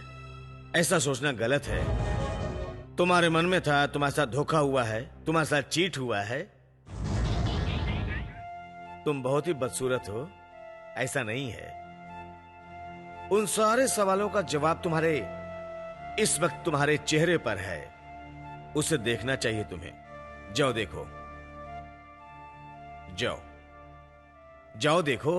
ऐसा सोचना गलत है। तुम्हारे मन में था तुम्हारे साथ धोखा हुआ है, तुम्हारे साथ चीट हुआ है। तुम बहुत ही बदसूरत हो, ऐसा नहीं है। उन सारे सवालों का जवाब तुम्हारे इस वक्त तुम्हारे चेहरे पर है। उसे देखना चाहिए तुम्हें। जाओ देखो, जाओ जाओ देखो।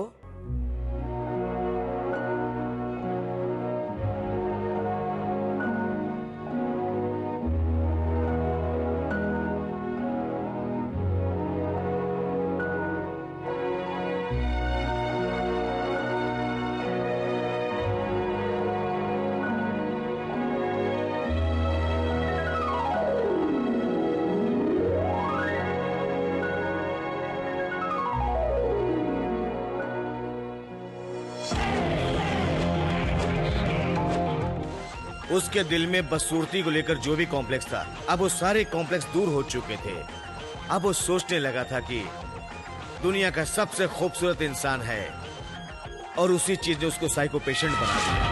उसके दिल में बदसूरती को लेकर जो भी कॉम्प्लेक्स था, अब वो सारे कॉम्प्लेक्स दूर हो चुके थे। अब वो सोचने लगा था कि दुनिया का सबसे खूबसूरत इंसान है और उसी चीज ने उसको साइको पेशेंट बना दिया।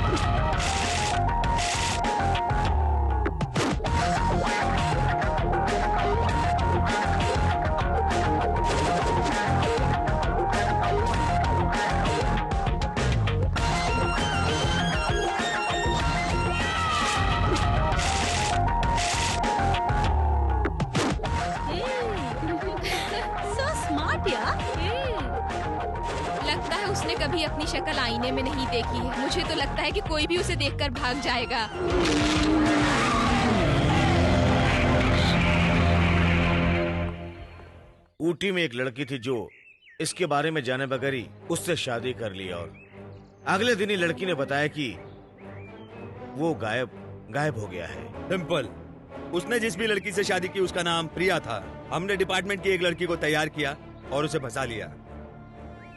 लगता है उसने कभी अपनी शक्ल आईने में नहीं देखी है। मुझे तो लगता है कि कोई भी उसे देखकर भाग जाएगा। ऊटी में एक लड़की थी जो इसके बारे में जाने बगैर ही उससे शादी कर ली और अगले दिन ही लड़की ने बताया कि वो गायब हो गया है। सिंपल। उसने जिस भी लड़की से शादी की उसका नाम प्रिया था। हमने डिपार्टमेंट की एक लड़की को तैयार किया और उसे फंसा लिया।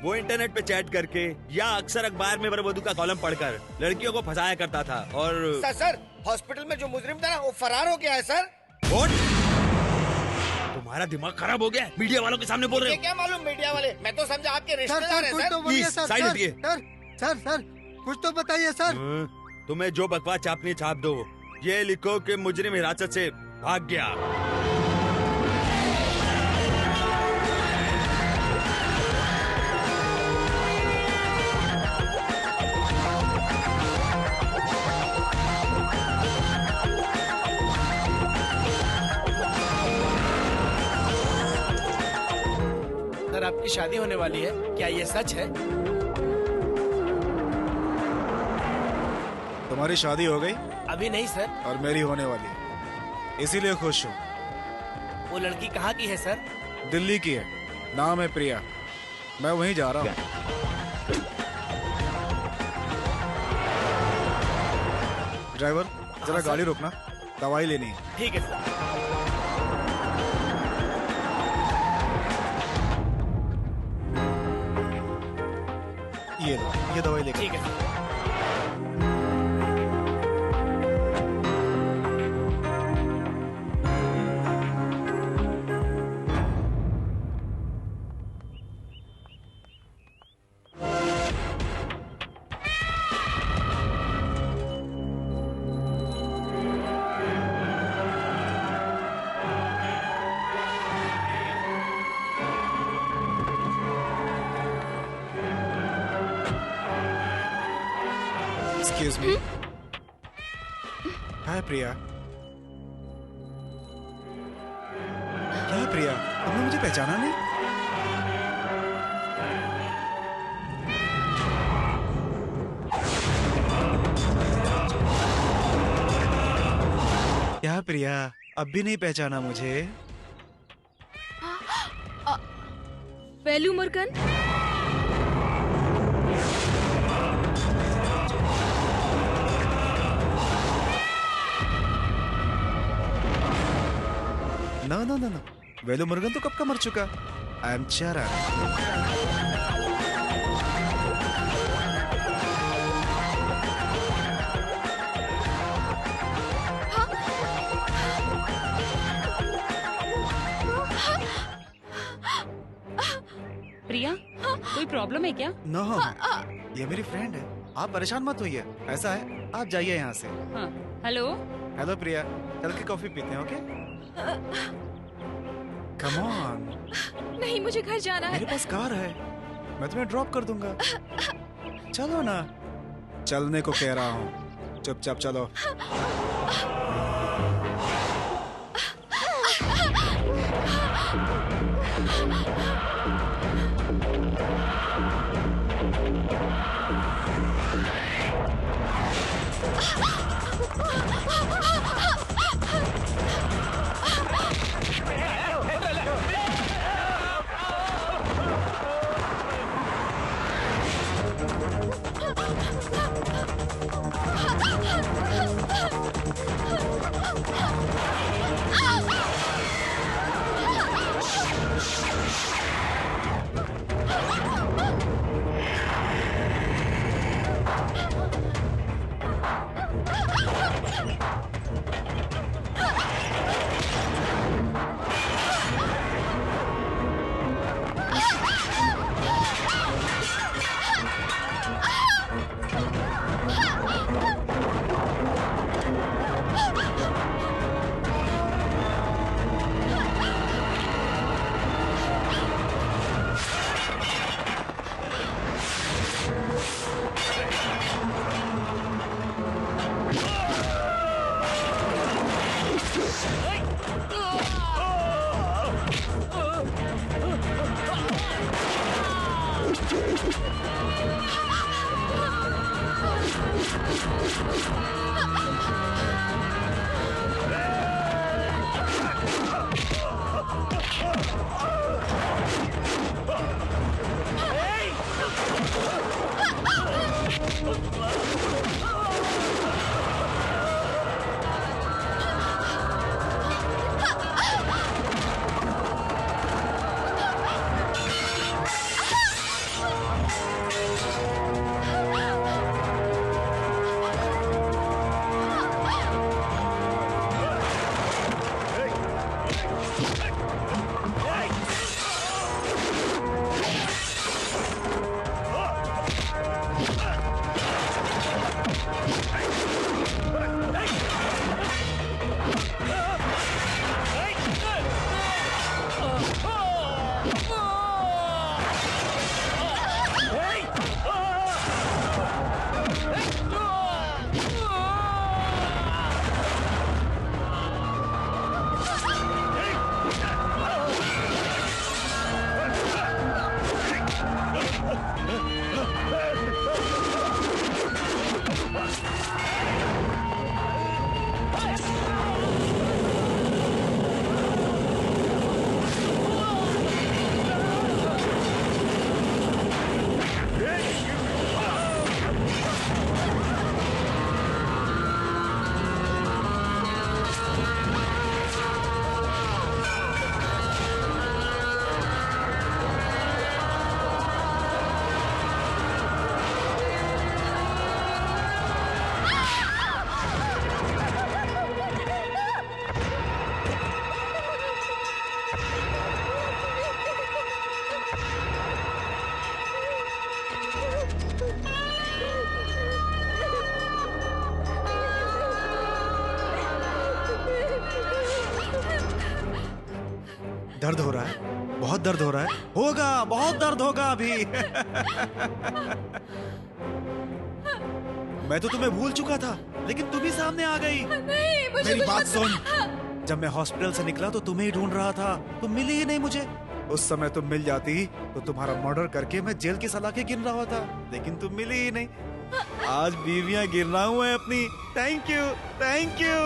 वो इंटरनेट पे चैट करके या अक्सर अखबार में वरवधु का कॉलम पढ़कर लड़कियों को फंसाया करता था। और सर हॉस्पिटल में जो मुजरिम था ना वो फरार हो गया है सर। तुम्हारा दिमाग खराब हो गया? मीडिया वालों के सामने बोल रहे हो? क्या मालूम मीडिया वाले, मैं तो समझा आपके रिश्तेदार हैं सर। प्लीज साइड हटिए। सर कुछ तो बताइए सर। तुम्हें जो बकवास छापनी छाप दो। ये लिखो कि मुजरिम हिरासत से भाग गया। सर आपकी शादी होने वाली है, क्या ये सच है? तुम्हारी शादी हो गई? अभी नहीं सर। और मेरी होने वाली है, इसीलिए खुश हूँ। वो लड़की कहाँ की है सर? दिल्ली की है, नाम है प्रिया। मैं वहीं जा रहा हूँ। ड्राइवर जरा गाड़ी रोकना, दवाई लेनी है। ठीक है सर। ये दवाई लेकर। ठीक है। Excuse me. हाय प्रिया। क्या प्रिया, तुमने मुझे पहचाना नहीं? क्या प्रिया, अब भी नहीं पहचाना मुझे? Velu Murugan. No no no no, Velu Murugan तो कब का मर चुका। आई एम चरण। प्रिया, कोई प्रॉब्लम है क्या? नो, ये मेरी फ्रेंड है, आप परेशान मत होइए। ऐसा है, आप जाइए यहाँ से। हाँ, हेलो। हेलो प्रिया, चल के कॉफी पीते हैं, ओके? Come on. नहीं, मुझे घर जाना है। मेरे पास कार है, मैं तुम्हें ड्रॉप कर दूंगा। चलो ना। चलने को कह रहा हूँ, चुपचाप चलो। दर्द हो रहा है, बहुत दर्द हो रहा है। होगा, बहुत दर्द होगा अभी। मैं तो तुम्हें भूल चुका था, लेकिन तुम ही सामने आ गई। नहीं, मुझे मेरी कुछ बात मत- सुन। जब मैं हॉस्पिटल से निकला तो तुम्हें ही ढूंढ रहा था, तुम मिली ही नहीं मुझे। उस समय तुम मिल जाती तो तुम्हारा मर्डर करके मैं जेल की सलाखें गिन रहा था, लेकिन तुम मिली ही नहीं। आज बीवियां गिर रहा हूँ मैं अपनी। Thank you, thank you.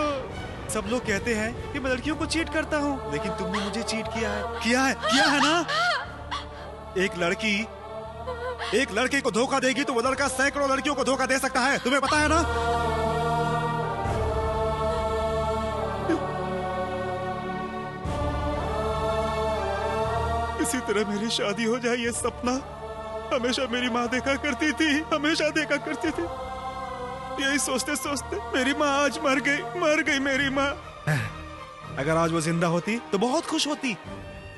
सब लोग कहते हैं कि मैं लड़कियों को चीट करता हूँ, लेकिन तुमने मुझे चीट किया है, किया है ना। एक लड़की को धोखा देगी तो वो लड़का सैकड़ों लड़कियों को धोखा दे सकता है, तुम्हें पता है ना। इसी तरह मेरी शादी हो जाए, ये सपना हमेशा मेरी माँ देखा करती थी, हमेशा देखा करती थी। यही सोचते सोचते मेरी माँ आज मर गई मेरी माँ। अगर आज वो जिंदा होती तो बहुत खुश होती।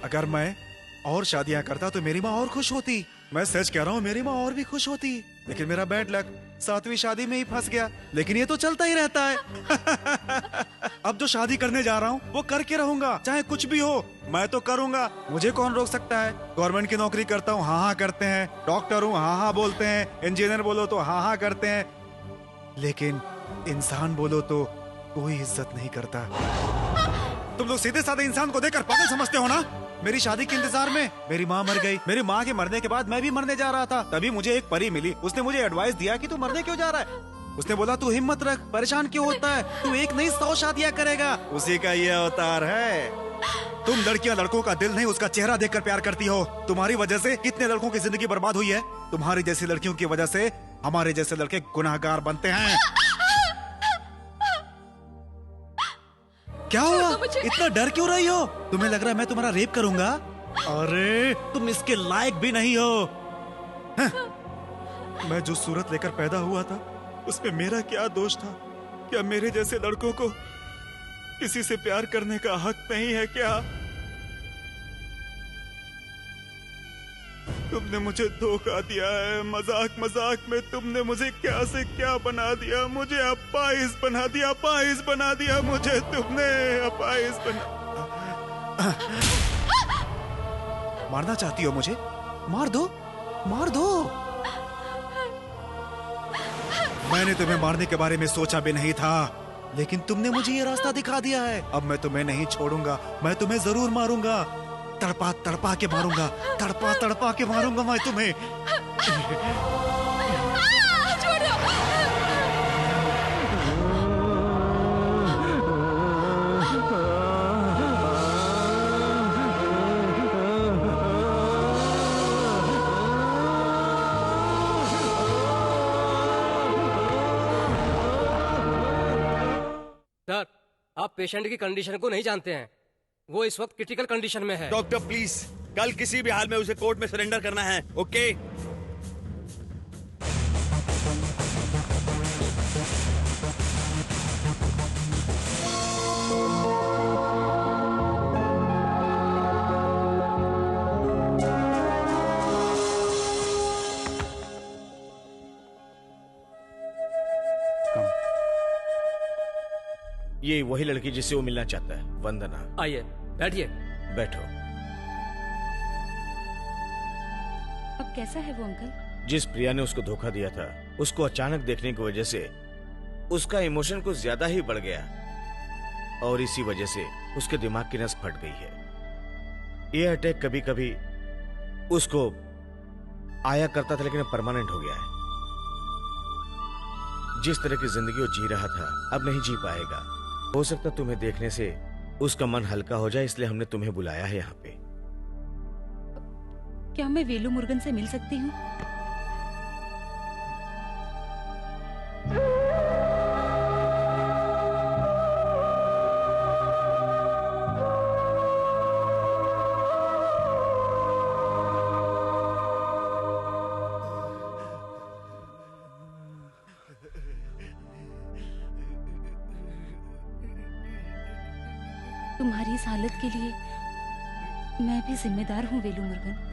अगर मैं और शादियां करता तो मेरी माँ और खुश होती। मैं सच कह रहा हूँ, मेरी माँ और भी खुश होती। लेकिन मेरा बैड लक 7वीं शादी में ही फंस गया। लेकिन ये तो चलता ही रहता है। अब जो शादी करने जा रहा हूँ वो करके रहूंगा, चाहे कुछ भी हो मैं तो करूंगा। मुझे कौन रोक सकता है। गवर्नमेंट की नौकरी करता हूँ, हाँ हाँ करते हैं। डॉक्टर हूँ, हाँ हाँ बोलते हैं। इंजीनियर बोलो तो हाँ हाँ करते हैं। लेकिन इंसान बोलो तो कोई इज्जत नहीं करता। तुम लोग सीधे साधे इंसान को देखकर पागल समझते हो ना। मेरी शादी के इंतजार में मेरी माँ मर गई। मेरी माँ के मरने के बाद मैं भी मरने जा रहा था। तभी मुझे एक परी मिली। उसने मुझे एडवाइस दिया कि तू मरने क्यों जा रहा है। उसने बोला तू हिम्मत रख, परेशान क्यों होता है, तू एक नहीं 100 शादियां करेगा। उसी का ये अवतार है। तुम लड़कियां लड़कों का दिल नहीं उसका चेहरा देखकर प्यार करती हो। तुम्हारी वजह से कितने लड़कों की जिंदगी बर्बाद हुई है। तुम्हारी जैसी लड़कियों की वजह से हमारे जैसे लड़के गुनाहगार बनते हैं। क्या हुआ, इतना डर क्यों रही हो। तुम्हें लग रहा है मैं तुम्हारा रेप करूंगा। अरे तुम इसके लायक भी नहीं हो। मैं जो सूरत लेकर पैदा हुआ था उसमें मेरा क्या दोष था। क्या मेरे जैसे लड़कों को किसी से प्यार करने का हक नहीं है क्या। तुमने मुझे धोखा दिया है। मजाक मजाक में तुमने मुझे क्या से क्या बना दिया। मुझे अपाहिज बना दिया, अपाहिज बना दिया मुझे तुमने, अपाहिज बना। मारना चाहती हो मुझे, मार दो, मार दो। मैंने तुम्हें मारने के बारे में सोचा भी नहीं था, लेकिन तुमने मुझे ये रास्ता दिखा दिया है। अब मैं तुम्हें नहीं छोड़ूंगा, मैं तुम्हें जरूर मारूंगा। तड़पा तड़पा के मारूंगा, तड़पा तड़पा के मारूंगा मैं तुम्हें। सर, आप पेशेंट की कंडीशन को नहीं जानते हैं। वो इस वक्त क्रिटिकल कंडीशन में है। डॉक्टर प्लीज, कल किसी भी हाल में उसे कोर्ट में सरेंडर करना है, ओके? ये वही लड़की जिससे वो मिलना चाहता है, वंदना। आइए बैठिए। बैठो। अब कैसा है वो अंकल? जिस प्रिया ने उसको धोखा दिया था, उसको अचानक देखने की वजह से उसका इमोशन कुछ ज्यादा ही बढ़ गया और इसी वजह से उसके दिमाग की नस फट गई है। ये अटैक कभी कभी उसको आया करता था, लेकिन अब परमानेंट हो गया है। जिस तरह की जिंदगी वो जी रहा था अब नहीं जी पाएगा। हो सकता तुम्हें देखने से उसका मन हल्का हो जाए, इसलिए हमने तुम्हें बुलाया है यहाँ पे। क्या मैं वेलू मुर्गन से मिल सकती हूँ? तुम्हारी इस हालत के लिए मैं भी जिम्मेदार हूँ वेलू मुर्गन।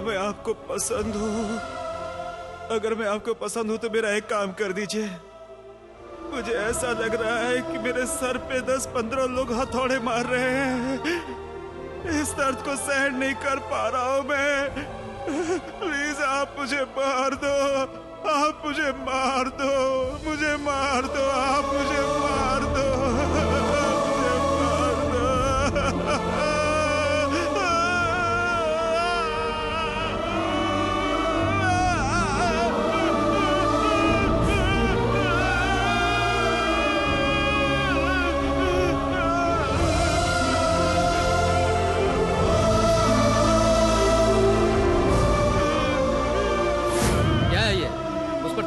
मैं आपको पसंद हूँ, अगर मैं आपको पसंद हूँ तो मेरा एक काम कर दीजिए। मुझे ऐसा लग रहा है कि मेरे सर पे 10-15 लोग हथौड़े मार रहे हैं। इस दर्द को सहन नहीं कर पा रहा हूँ मैं। प्लीज आप मुझे मार दो, आप मुझे मार दो, मुझे मार दो, आप मुझे मार दो, मुझे मार दो।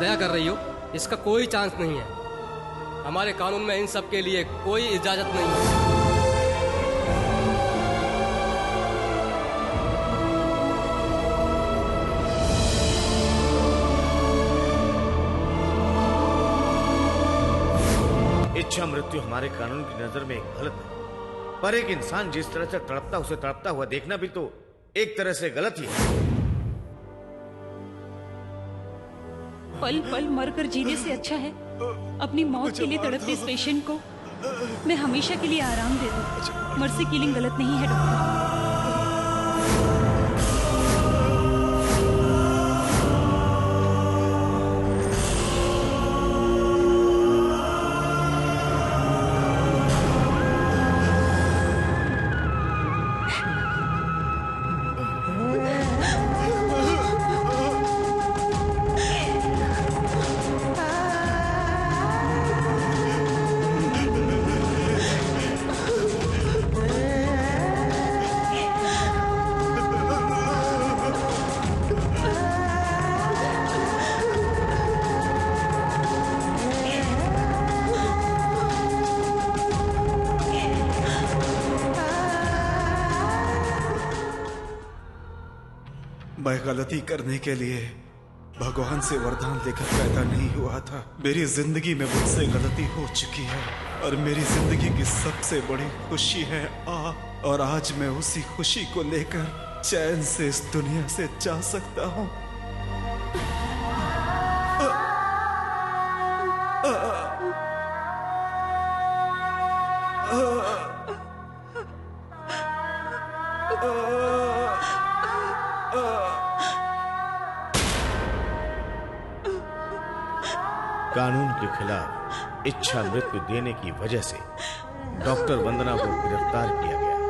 दया कर रही हो? इसका कोई चांस नहीं है। हमारे कानून में इन सब के लिए कोई इजाजत नहीं है। इच्छा मृत्यु हमारे कानून की नजर में गलत है, पर एक इंसान जिस तरह से तड़पता उसे तड़पता हुआ देखना भी तो एक तरह से गलत ही है। पल पल मरकर जीने से अच्छा है अपनी मौत के लिए तड़पते इस पेशेंट को मैं हमेशा के लिए आराम दे दूं। मर्सी किलिंग गलत नहीं है डॉक्टर। मैं गलती करने के लिए भगवान से वरदान लेकर पैदा नहीं हुआ था। मेरी जिंदगी में मुझसे गलती हो चुकी है और मेरी जिंदगी की सबसे बड़ी खुशी है और आज मैं उसी खुशी को लेकर चैन से इस दुनिया से जा सकता हूँ। कानून के खिलाफ इच्छा मृत्यु देने की वजह से डॉक्टर वंदना को गिरफ्तार किया गया।